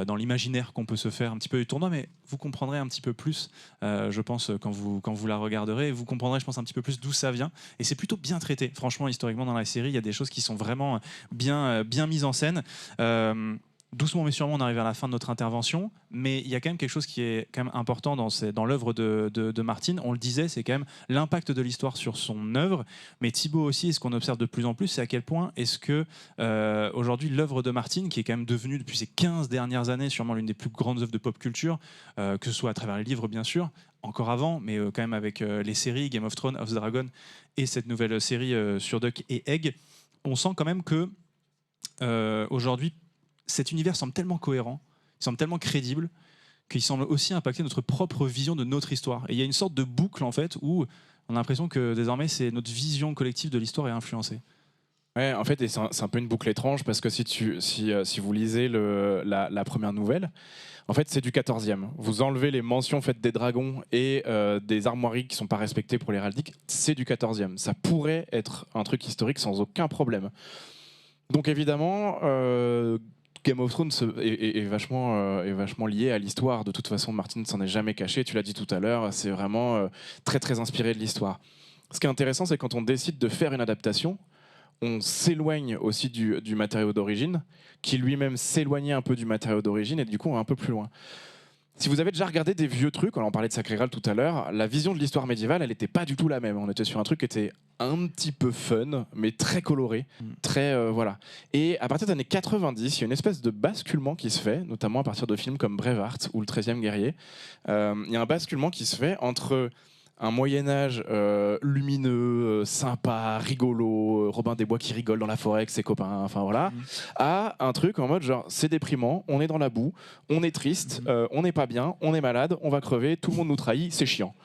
[SPEAKER 1] dans l'imaginaire qu'on peut se faire un petit peu du tournoi. Mais vous comprendrez un petit peu plus, je pense, quand vous la regarderez. Vous comprendrez, je pense, un petit peu plus d'où ça vient. Et c'est plutôt bien traité. Franchement, historiquement, dans la série, il y a des choses qui sont vraiment bien mises en scène. Doucement mais sûrement, on arrive à la fin de notre intervention, mais il y a quand même quelque chose qui est quand même important dans l'œuvre de Martin. On le disait, c'est quand même l'impact de l'histoire sur son œuvre, mais Thibaut aussi, et ce qu'on observe de plus en plus, c'est à quel point est-ce que aujourd'hui l'œuvre de Martin, qui est quand même devenue depuis ces 15 dernières années sûrement l'une des plus grandes œuvres de pop culture, que ce soit à travers les livres bien sûr, encore avant, mais quand même avec les séries Game of Thrones, House of the Dragon et cette nouvelle série sur Duck et Egg, on sent quand même que aujourd'hui, cet univers semble tellement cohérent, il semble tellement crédible, qu'il semble aussi impacter notre propre vision de notre histoire. Et il y a une sorte de boucle en fait où on a l'impression que désormais c'est notre vision collective de l'histoire est influencée.
[SPEAKER 2] Ouais, en fait, et c'est un peu une boucle étrange parce que si vous lisez la première nouvelle, en fait, c'est du 14e. Vous enlevez les mentions faites des dragons et des armoiries qui ne sont pas respectées pour l'héraldique, c'est du 14e. Ça pourrait être un truc historique sans aucun problème. Donc évidemment, Game of Thrones est vachement lié à l'histoire. De toute façon, Martin ne s'en est jamais caché. Tu l'as dit tout à l'heure, c'est vraiment très très inspiré de l'histoire. Ce qui est intéressant, c'est quand on décide de faire une adaptation, on s'éloigne aussi du matériau d'origine, qui lui-même s'éloignait un peu du matériau d'origine, et du coup on va un peu plus loin. Si vous avez déjà regardé des vieux trucs, on parlait de Sacré Graal tout à l'heure, la vision de l'histoire médiévale, elle n'était pas du tout la même. On était sur un truc qui était un petit peu fun, mais très coloré, très voilà. Et à partir des années 90, il y a une espèce de basculement qui se fait, notamment à partir de films comme Braveheart ou Le 13e guerrier. Il y a un basculement qui se fait entre un Moyen-Âge lumineux, sympa, rigolo, Robin des Bois qui rigole dans la forêt avec ses copains, enfin voilà, à un truc en mode genre c'est déprimant, on est dans la boue, on est triste, on n'est pas bien, on est malade, on va crever, tout le monde nous trahit, c'est chiant.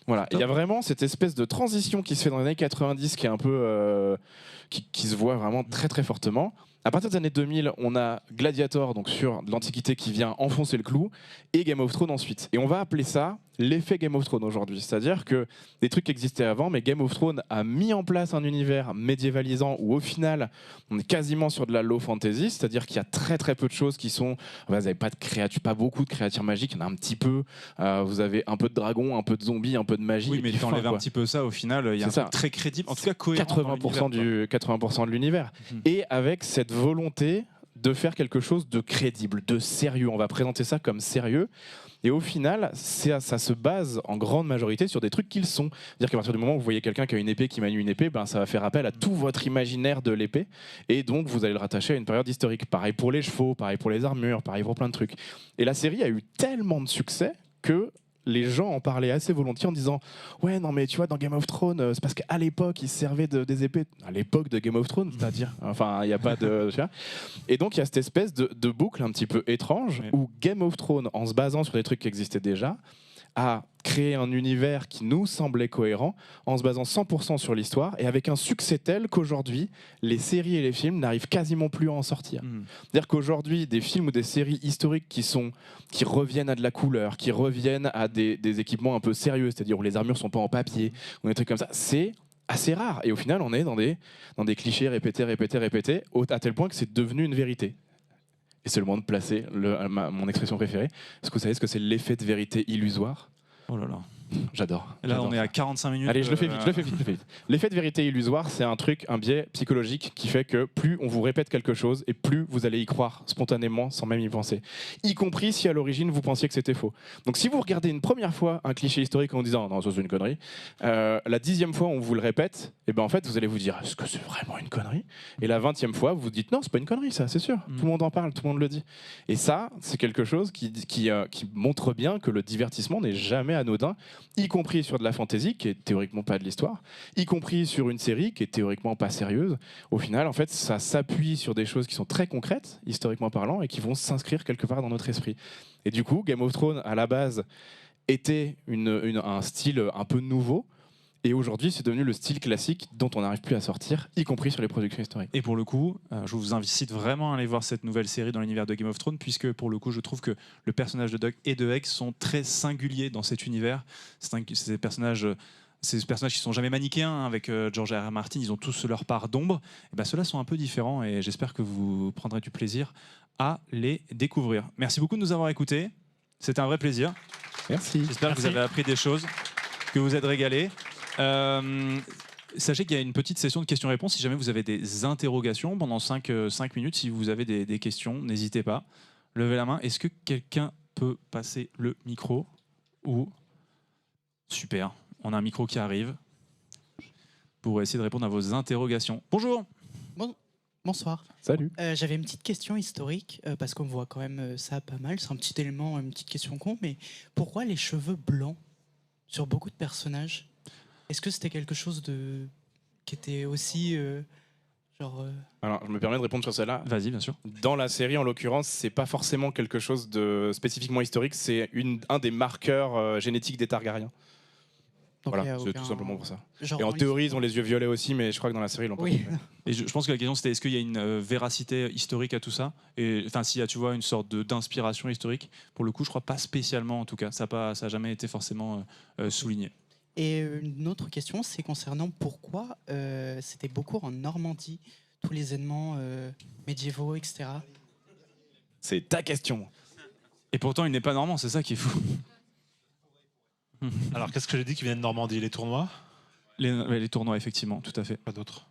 [SPEAKER 2] Voilà, il y a vraiment cette espèce de transition qui se fait dans les années 90 qui est un peu qui se voit vraiment très très fortement. À partir des années 2000, on a Gladiator, donc sur de l'Antiquité, qui vient enfoncer le clou, et Game of Thrones ensuite. Et on va appeler ça l'effet Game of Thrones aujourd'hui. C'est-à-dire que des trucs existaient avant, mais Game of Thrones a mis en place un univers médiévalisant où au final, on est quasiment sur de la low fantasy, c'est-à-dire qu'il y a très très peu de choses qui sont... Vous n'avez pas beaucoup de créatures magiques, il y en a un petit peu. Vous avez un peu de dragons, un peu de zombies, un peu de magie.
[SPEAKER 1] Oui, mais tu enlèves un petit peu ça, au final, il y a un truc très crédible, en tout cas cohérent.
[SPEAKER 2] 80% de l'univers. Et avec cette volonté de faire quelque chose de crédible, de sérieux. On va présenter ça comme sérieux. Et au final, ça se base en grande majorité sur des trucs qu'ils sont. C'est-à-dire qu'à partir du moment où vous voyez quelqu'un qui a une épée, qui manie une épée, ben, ça va faire appel à tout votre imaginaire de l'épée. Et donc, vous allez le rattacher à une période historique. Pareil pour les chevaux, pareil pour les armures, pareil pour plein de trucs. Et la série a eu tellement de succès que les gens en parlaient assez volontiers en disant ouais non mais tu vois dans Game of Thrones c'est parce qu'à l'époque ils se servaient des épées à l'époque de Game of Thrones, c'est-à-dire enfin il n'y a pas de et donc il y a cette espèce de boucle un petit peu étrange où Game of Thrones, en se basant sur des trucs qui existaient déjà, a créé un univers qui nous semblait cohérent en se basant 100% sur l'histoire et avec un succès tel qu'aujourd'hui, les séries et les films n'arrivent quasiment plus à en sortir. C'est-à-dire qu'aujourd'hui, des films ou des séries historiques qui reviennent à de la couleur, qui reviennent à des équipements un peu sérieux, c'est-à-dire où les armures sont pas en papier, ou des trucs comme ça, c'est assez rare. Et au final, on est dans des clichés répétés, à tel point que c'est devenu une vérité. Et c'est le moment de placer mon expression préférée. Est-ce que vous savez ce que c'est l'effet de vérité illusoire ?
[SPEAKER 1] Oh là là.
[SPEAKER 2] J'adore.
[SPEAKER 1] Là, on est à 45 minutes.
[SPEAKER 2] Allez, je le fais vite. L'effet de vérité illusoire, c'est un biais psychologique qui fait que plus on vous répète quelque chose et plus vous allez y croire spontanément sans même y penser. Y compris si à l'origine vous pensiez que c'était faux. Donc si vous regardez une première fois un cliché historique en disant non, ça c'est une connerie, la 10e fois on vous le répète, et ben en fait vous allez vous dire est-ce que c'est vraiment une connerie ? Et la 20e fois vous vous dites non, c'est pas une connerie ça, c'est sûr. Tout le monde en parle, tout le monde le dit. Et ça, c'est quelque chose qui montre bien que le divertissement n'est jamais anodin, y compris sur de la fantasy qui est théoriquement pas de l'histoire, y compris sur une série qui est théoriquement pas sérieuse. Au final, en fait, ça s'appuie sur des choses qui sont très concrètes, historiquement parlant, et qui vont s'inscrire quelque part dans notre esprit. Et du coup, Game of Thrones, à la base, était un style un peu nouveau, et aujourd'hui, c'est devenu le style classique dont on n'arrive plus à sortir, y compris sur les productions historiques.
[SPEAKER 1] Et pour le coup, je vous incite vraiment à aller voir cette nouvelle série dans l'univers de Game of Thrones, puisque pour le coup, je trouve que le personnage de Doug et de Egg sont très singuliers dans cet univers. Ces personnages qui sont jamais manichéens, hein, avec George R.R. Martin, ils ont tous leur part d'ombre. Et ben, ceux-là sont un peu différents, et j'espère que vous prendrez du plaisir à les découvrir. Merci beaucoup de nous avoir écoutés. C'était un vrai plaisir.
[SPEAKER 2] Merci.
[SPEAKER 1] J'espère que vous avez appris des choses, que vous êtes régalés. Sachez qu'il y a une petite session de questions-réponses. Si jamais vous avez des interrogations pendant 5 minutes, si vous avez des questions, n'hésitez pas. Levez la main. Est-ce que quelqu'un peut passer le micro ? Ou super, on a un micro qui arrive pour essayer de répondre à vos interrogations. Bonjour.
[SPEAKER 4] Bonsoir.
[SPEAKER 2] Salut.
[SPEAKER 4] J'avais une petite question historique, parce qu'on voit quand même ça pas mal. C'est un petit élément, une petite question con, mais pourquoi les cheveux blancs sur beaucoup de personnages ? Est-ce que c'était quelque chose qui était aussi
[SPEAKER 2] Alors, je me permets de répondre sur celle-là.
[SPEAKER 1] Vas-y, bien sûr.
[SPEAKER 2] Dans la série, en l'occurrence, c'est pas forcément quelque chose de spécifiquement historique, c'est un des marqueurs génétiques des Targaryens. Voilà, c'est tout simplement pour ça. Et en théorie, ils ont les yeux violets aussi, mais je crois que dans la série, ils l'ont pas.
[SPEAKER 4] Oui.
[SPEAKER 1] Et je pense que la question c'était est-ce qu'il y a une véracité historique à tout ça ? Et enfin, s'il y a, tu vois, une sorte d'inspiration historique, pour le coup, je crois pas spécialement en tout cas. Ça a jamais été forcément souligné.
[SPEAKER 4] Et une autre question, c'est concernant pourquoi c'était beaucoup en Normandie, tous les événements médiévaux, etc.
[SPEAKER 2] C'est ta question.
[SPEAKER 1] Et pourtant, il n'est pas normand, c'est ça qui est fou.
[SPEAKER 3] Alors, qu'est-ce que j'ai dit qui vient de Normandie ? Les tournois ?
[SPEAKER 1] Les tournois, effectivement, tout à fait.
[SPEAKER 3] Pas d'autres.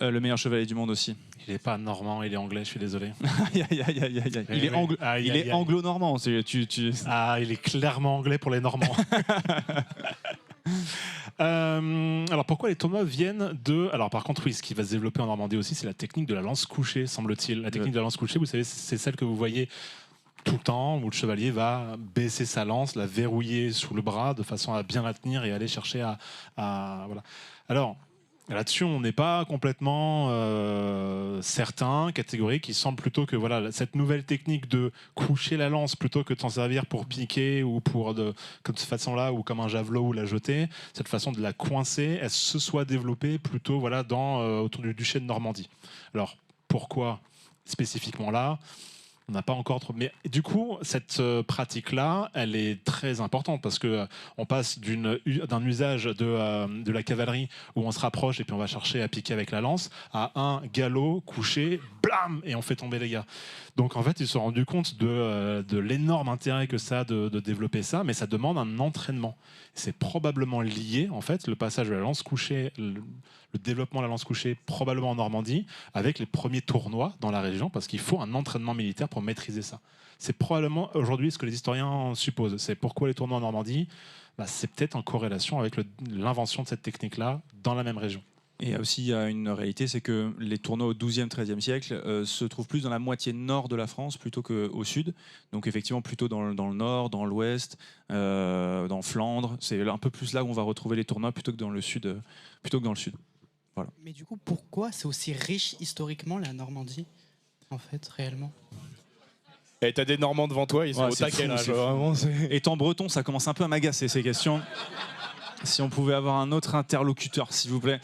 [SPEAKER 1] Le meilleur chevalier du monde aussi.
[SPEAKER 3] Il n'est pas normand, il est anglais, je suis désolé.
[SPEAKER 1] Il est anglo-normand.
[SPEAKER 3] Ah, il est clairement anglais pour les Normands. Alors pourquoi les tournois viennent de... Alors par contre oui, ce qui va se développer en Normandie aussi, c'est la technique de la lance couchée, semble-t-il. La technique de la lance couchée, vous savez, c'est celle que vous voyez tout le temps, où le chevalier va baisser sa lance, la verrouiller sous le bras de façon à bien la tenir et aller chercher à voilà. Alors, Là-dessus, on n'est pas complètement certain, catégorique. Il semble plutôt que voilà, cette nouvelle technique de coucher la lance plutôt que de s'en servir pour piquer ou comme cette façon-là ou comme un javelot ou la jeter, cette façon de la coincer, elle se soit développée plutôt voilà, autour du duché de Normandie. Alors, pourquoi spécifiquement là ? On n'a pas encore trop. Mais du coup, cette pratique-là, elle est très importante parce que on passe d'un usage de la cavalerie où on se rapproche et puis on va chercher à piquer avec la lance à un galop couché, blam, et on fait tomber les gars. Donc en fait, ils se sont rendus compte de l'énorme intérêt que ça a de développer ça, mais ça demande un entraînement. C'est probablement lié, en fait, le passage de la lance couchée, le développement de la lance couchée, probablement en Normandie, avec les premiers tournois dans la région, parce qu'il faut un entraînement militaire pour maîtriser ça. C'est probablement aujourd'hui ce que les historiens supposent. C'est pourquoi les tournois en Normandie, c'est peut-être en corrélation avec l'invention de cette technique-là dans la même région.
[SPEAKER 1] Et aussi, il y a une réalité, c'est que les tournois au XIIe, XIIIe siècle se trouvent plus dans la moitié nord de la France plutôt qu'au sud. Donc effectivement, plutôt dans le nord, dans l'ouest, dans Flandre. C'est un peu plus là où on va retrouver les tournois plutôt que dans le sud. Voilà.
[SPEAKER 4] Mais du coup, pourquoi c'est aussi riche historiquement la Normandie, en fait, réellement ?
[SPEAKER 2] Et t'as des Normands devant toi, ils sont au taquet là.
[SPEAKER 1] Étant breton, ça commence un peu à m'agacer ces questions. Si on pouvait avoir un autre interlocuteur, s'il vous plaît.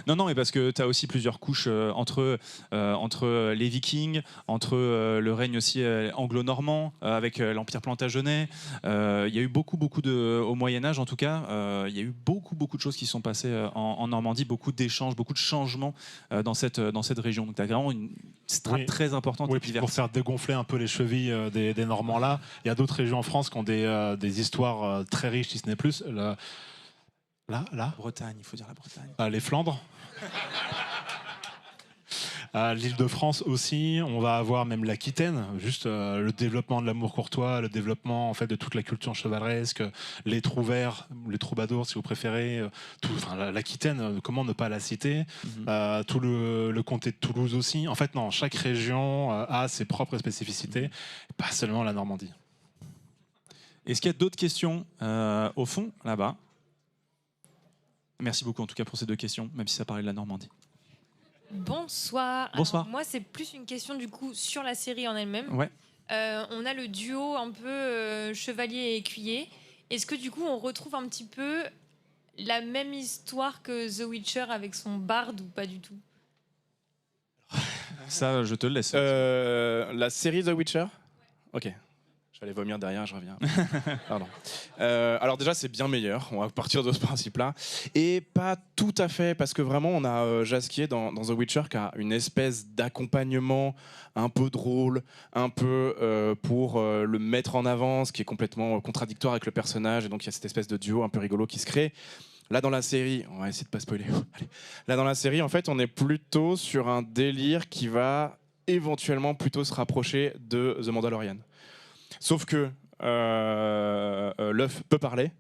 [SPEAKER 1] Non, mais parce que tu as aussi plusieurs couches entre les Vikings, entre le règne aussi anglo-normand, avec l'Empire plantagenet. Il y a eu beaucoup au Moyen-Âge, en tout cas, il y a eu beaucoup de choses qui sont passées en Normandie, beaucoup d'échanges, beaucoup de changements dans cette région. Donc tu as vraiment une strate très importante.
[SPEAKER 3] Oui, puis pour faire dégonfler un peu les chevilles des Normands là, il y a d'autres régions en France qui ont des histoires très riches, si ce n'est plus. Là
[SPEAKER 1] Bretagne, il faut dire la Bretagne.
[SPEAKER 3] Les Flandres. L'Île-de-France aussi, on va avoir même l'Aquitaine, juste le développement de l'amour courtois, le développement en fait de toute la culture chevaleresque, les trouvères, les troubadours si vous préférez, l'Aquitaine, comment ne pas la citer, tout le comté de Toulouse aussi. En fait non, chaque région a ses propres spécificités, pas seulement la Normandie.
[SPEAKER 1] Est-ce qu'il y a d'autres questions au fond, là-bas ? Merci beaucoup en tout cas pour ces deux questions, même si ça parlait de la Normandie.
[SPEAKER 5] Bonsoir.
[SPEAKER 1] Bonsoir.
[SPEAKER 5] Alors, moi, c'est plus une question du coup sur la série en elle-même.
[SPEAKER 1] Ouais.
[SPEAKER 5] On a le duo un peu chevalier et écuyer. Est-ce que du coup, on retrouve un petit peu la même histoire que The Witcher avec son barde ou pas du tout ?
[SPEAKER 1] Ça, je te le laisse.
[SPEAKER 2] La série The Witcher ? Ok. J'allais vomir derrière, je reviens. Pardon. Alors déjà, c'est bien meilleur. On va partir de ce principe-là. Et pas tout à fait, parce que vraiment, on a Jaskier dans The Witcher qui a une espèce d'accompagnement un peu drôle, un peu pour le mettre en avant, ce qui est complètement contradictoire avec le personnage. Et donc, il y a cette espèce de duo un peu rigolo qui se crée. Là, dans la série, on va essayer de pas spoiler. Allez. Là, dans la série, en fait, on est plutôt sur un délire qui va éventuellement plutôt se rapprocher de The Mandalorian. Sauf que l'œuf peut parler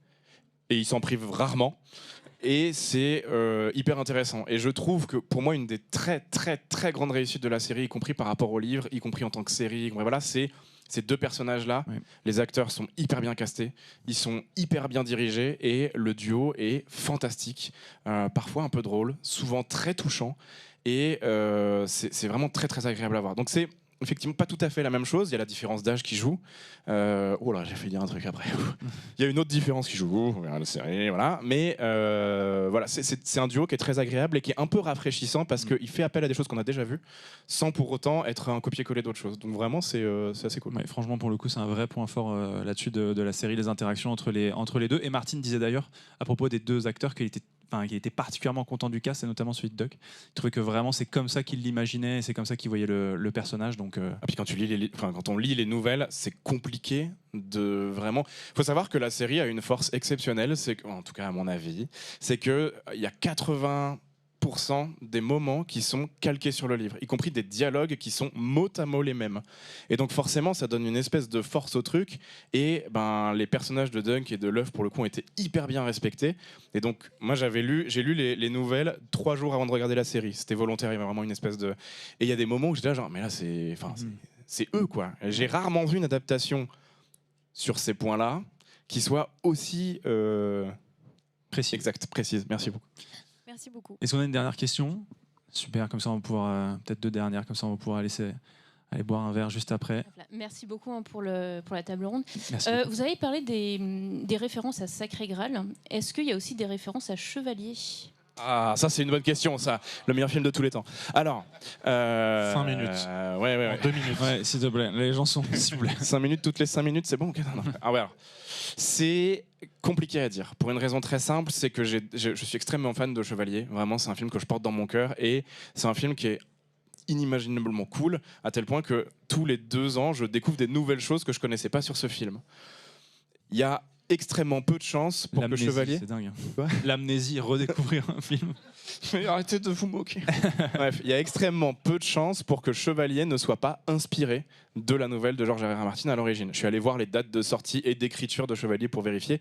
[SPEAKER 2] et il s'en prive rarement et c'est hyper intéressant. Et je trouve que pour moi une des très très très grandes réussites de la série, y compris par rapport au livre, y compris en tant que série, voilà, c'est ces deux personnages-là. Oui. Les acteurs sont hyper bien castés, ils sont hyper bien dirigés et le duo est fantastique, parfois un peu drôle, souvent très touchant et c'est vraiment très très agréable à voir. Donc c'est effectivement pas tout à fait la même chose, il y a la différence d'âge qui joue. Oh là, j'ai fait dire un truc après. Il y a une autre différence qui joue, la série, voilà. Mais voilà, c'est un duo qui est très agréable et qui est un peu rafraîchissant parce qu'il fait appel à des choses qu'on a déjà vues, sans pour autant être un copier-coller d'autres choses. Donc vraiment, c'est assez cool.
[SPEAKER 1] Ouais, franchement, pour le coup, c'est un vrai point fort là-dessus de la série, les interactions entre les deux. Et Martine disait d'ailleurs, à propos des deux acteurs, qu'il était particulièrement content du cast, et notamment celui de Doc. Il trouvait que vraiment c'est comme ça qu'il l'imaginait, et c'est comme ça qu'il voyait le personnage. Donc,
[SPEAKER 2] Et puis quand on lit les nouvelles, c'est compliqué de vraiment. Il faut savoir que la série a une force exceptionnelle, en tout cas à mon avis, c'est qu'il y a 80% des moments qui sont calqués sur le livre, y compris des dialogues qui sont mot à mot les mêmes. Et donc forcément, ça donne une espèce de force au truc. Et les personnages de Dunk et de l'œuf, pour le coup, ont été hyper bien respectés. Et donc, moi, j'ai lu les nouvelles 3 jours avant de regarder la série. C'était volontaire, il y avait vraiment une espèce de... Et il y a des moments où j'étais là, genre, mais là, c'est eux, quoi. J'ai rarement vu une adaptation sur ces points-là qui soit aussi...
[SPEAKER 1] précis.
[SPEAKER 2] Exact, précise. Merci beaucoup.
[SPEAKER 5] Merci beaucoup.
[SPEAKER 1] Est-ce qu'on a une dernière question? Super, comme ça on va pouvoir, peut-être 2 dernières, comme ça on va pouvoir aller boire un verre juste après.
[SPEAKER 6] Merci beaucoup pour la table ronde.
[SPEAKER 1] Merci.
[SPEAKER 6] Vous avez parlé des références à Sacré Graal. Est-ce qu'il y a aussi des références à Chevalier?
[SPEAKER 2] Ah, ça c'est une bonne question, ça. Le meilleur film de tous les temps. Alors...
[SPEAKER 3] 5 minutes.
[SPEAKER 2] Ouais.
[SPEAKER 3] 2 minutes.
[SPEAKER 1] Ouais, s'il te plaît, les gens sont... s'il vous plaît.
[SPEAKER 2] 5 minutes, toutes les 5 minutes, c'est bon? Ok, non. Ah ouais, alors. C'est compliqué à dire, pour une raison très simple, c'est que je suis extrêmement fan de Chevalier. Vraiment, c'est un film que je porte dans mon cœur, et c'est un film qui est inimaginablement cool, à tel point que tous les 2 ans, je découvre des nouvelles choses que je connaissais pas sur ce film. Il y a extrêmement peu de chances pour que Chevalier...
[SPEAKER 1] C'est dingue.
[SPEAKER 2] Quoi?
[SPEAKER 1] L'amnésie, redécouvrir un film.
[SPEAKER 2] Mais arrêtez de vous moquer. Bref, il y a extrêmement peu de chances pour que Chevalier ne soit pas inspiré de la nouvelle de George R.R. Martin à l'origine. Je suis allé voir les dates de sortie et d'écriture de Chevalier pour vérifier.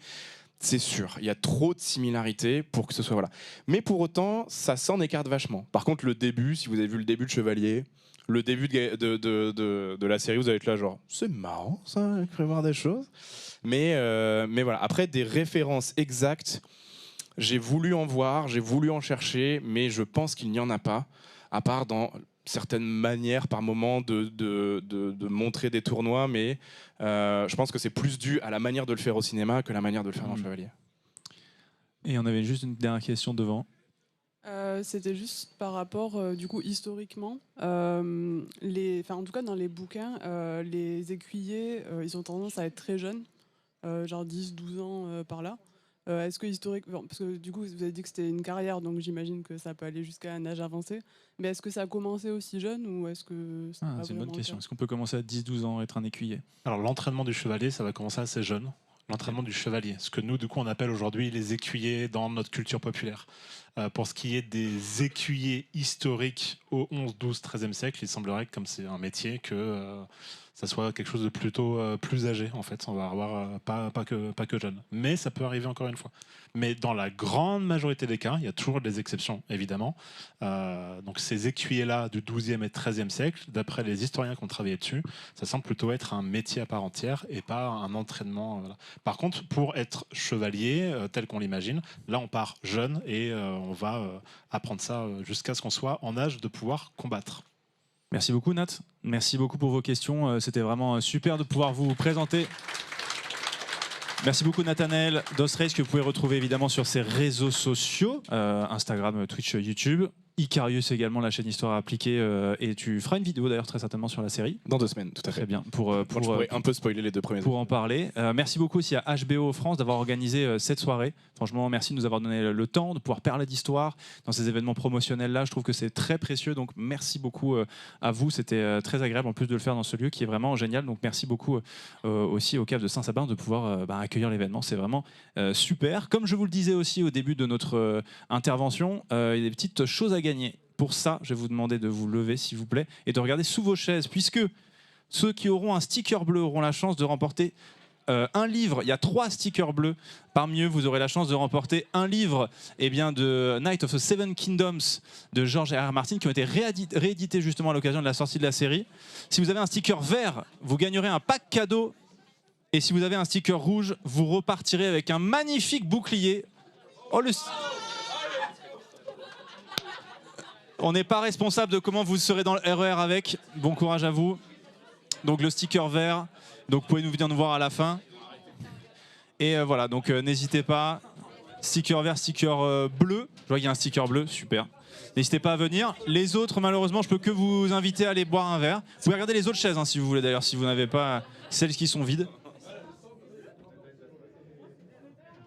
[SPEAKER 2] C'est sûr, il y a trop de similarités pour que ce soit... Voilà. Mais pour autant, ça s'en écarte vachement. Par contre, le début, si vous avez vu le début de Chevalier, le début de la série, vous allez être là genre, c'est marrant ça, il faut voir des choses. Mais voilà, après des références exactes, j'ai voulu en voir, j'ai voulu en chercher, mais je pense qu'il n'y en a pas, à part dans certaines manières par moment de montrer des tournois, mais je pense que c'est plus dû à la manière de le faire au cinéma que la manière de le faire dans Chevalier.
[SPEAKER 1] Et on avait juste une dernière question devant.
[SPEAKER 7] C'était juste par rapport, du coup, historiquement, en tout cas dans les bouquins, les écuyers, ils ont tendance à être très jeunes, genre 10-12 ans par là. Est-ce que historiquement, parce que du coup vous avez dit que c'était une carrière, donc j'imagine que ça peut aller jusqu'à un âge avancé, mais est-ce que ça a commencé aussi jeune ou est-ce que
[SPEAKER 1] C'est une bonne question. Est-ce qu'on peut commencer à 10-12 ans, être un écuyer?
[SPEAKER 3] Alors l'entraînement du chevalier, ça va commencer assez jeune. L'entraînement du chevalier, ce que nous, du coup, on appelle aujourd'hui les écuyers dans notre culture populaire. Pour ce qui est des écuyers historiques au 11, 12, 13e siècle, il semblerait que comme c'est un métier, que ça soit quelque chose de plutôt plus âgé, en fait. On va avoir pas que jeune. Mais ça peut arriver encore une fois. Mais dans la grande majorité des cas, il y a toujours des exceptions, évidemment. Donc ces écuyers-là du 12e et 13e siècle, d'après les historiens qui ont travaillé dessus, ça semble plutôt être un métier à part entière et pas un entraînement. Voilà. Par contre, pour être chevalier, tel qu'on l'imagine, là on part jeune et on va apprendre ça jusqu'à ce qu'on soit en âge de pouvoir combattre.
[SPEAKER 1] Merci beaucoup Nat, merci beaucoup pour vos questions, c'était vraiment super de pouvoir vous présenter. Merci beaucoup Nathanaël Dosrace, que vous pouvez retrouver évidemment sur ses réseaux sociaux, Instagram, Twitch, YouTube. Icarius également, la chaîne Histoire appliquée, et tu feras une vidéo d'ailleurs très certainement sur la série.
[SPEAKER 2] Dans 2 semaines, tout à fait.
[SPEAKER 1] Très bien,
[SPEAKER 2] je pourrais un peu spoiler les 2 premiers.
[SPEAKER 1] Pour en parler. Merci beaucoup aussi à HBO France d'avoir organisé cette soirée. Franchement, merci de nous avoir donné le temps de pouvoir parler d'histoire dans ces événements promotionnels-là. Je trouve que c'est très précieux, donc merci beaucoup à vous. C'était très agréable en plus de le faire dans ce lieu qui est vraiment génial. Donc merci beaucoup aussi au CAF de Saint-Sabin de pouvoir accueillir l'événement. C'est vraiment super. Comme je vous le disais aussi au début de notre intervention, il y a des petites choses à gagner. Pour ça, je vais vous demander de vous lever, s'il vous plaît, et de regarder sous vos chaises, puisque ceux qui auront un sticker bleu auront la chance de remporter un livre. Il y a 3 stickers bleus. Parmi eux, vous aurez la chance de remporter un livre de Night of the Seven Kingdoms de George R.R. Martin, qui ont été réédités justement à l'occasion de la sortie de la série. Si vous avez un sticker vert, vous gagnerez un pack cadeau. Et si vous avez un sticker rouge, vous repartirez avec un magnifique bouclier. Oh, on n'est pas responsable de comment vous serez dans le RER avec. Bon courage à vous. Donc le sticker vert. Donc vous pouvez venir nous voir à la fin. Et voilà, donc n'hésitez pas. Sticker vert, sticker bleu. Je vois qu'il y a un sticker bleu, super. N'hésitez pas à venir. Les autres, malheureusement, je peux que vous inviter à aller boire un verre. Vous pouvez regarder les autres chaises si vous voulez d'ailleurs, si vous n'avez pas celles qui sont vides.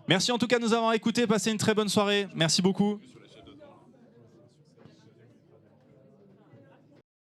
[SPEAKER 1] Merci en tout cas de nous avoir écoutés. Passez une très bonne soirée. Merci beaucoup.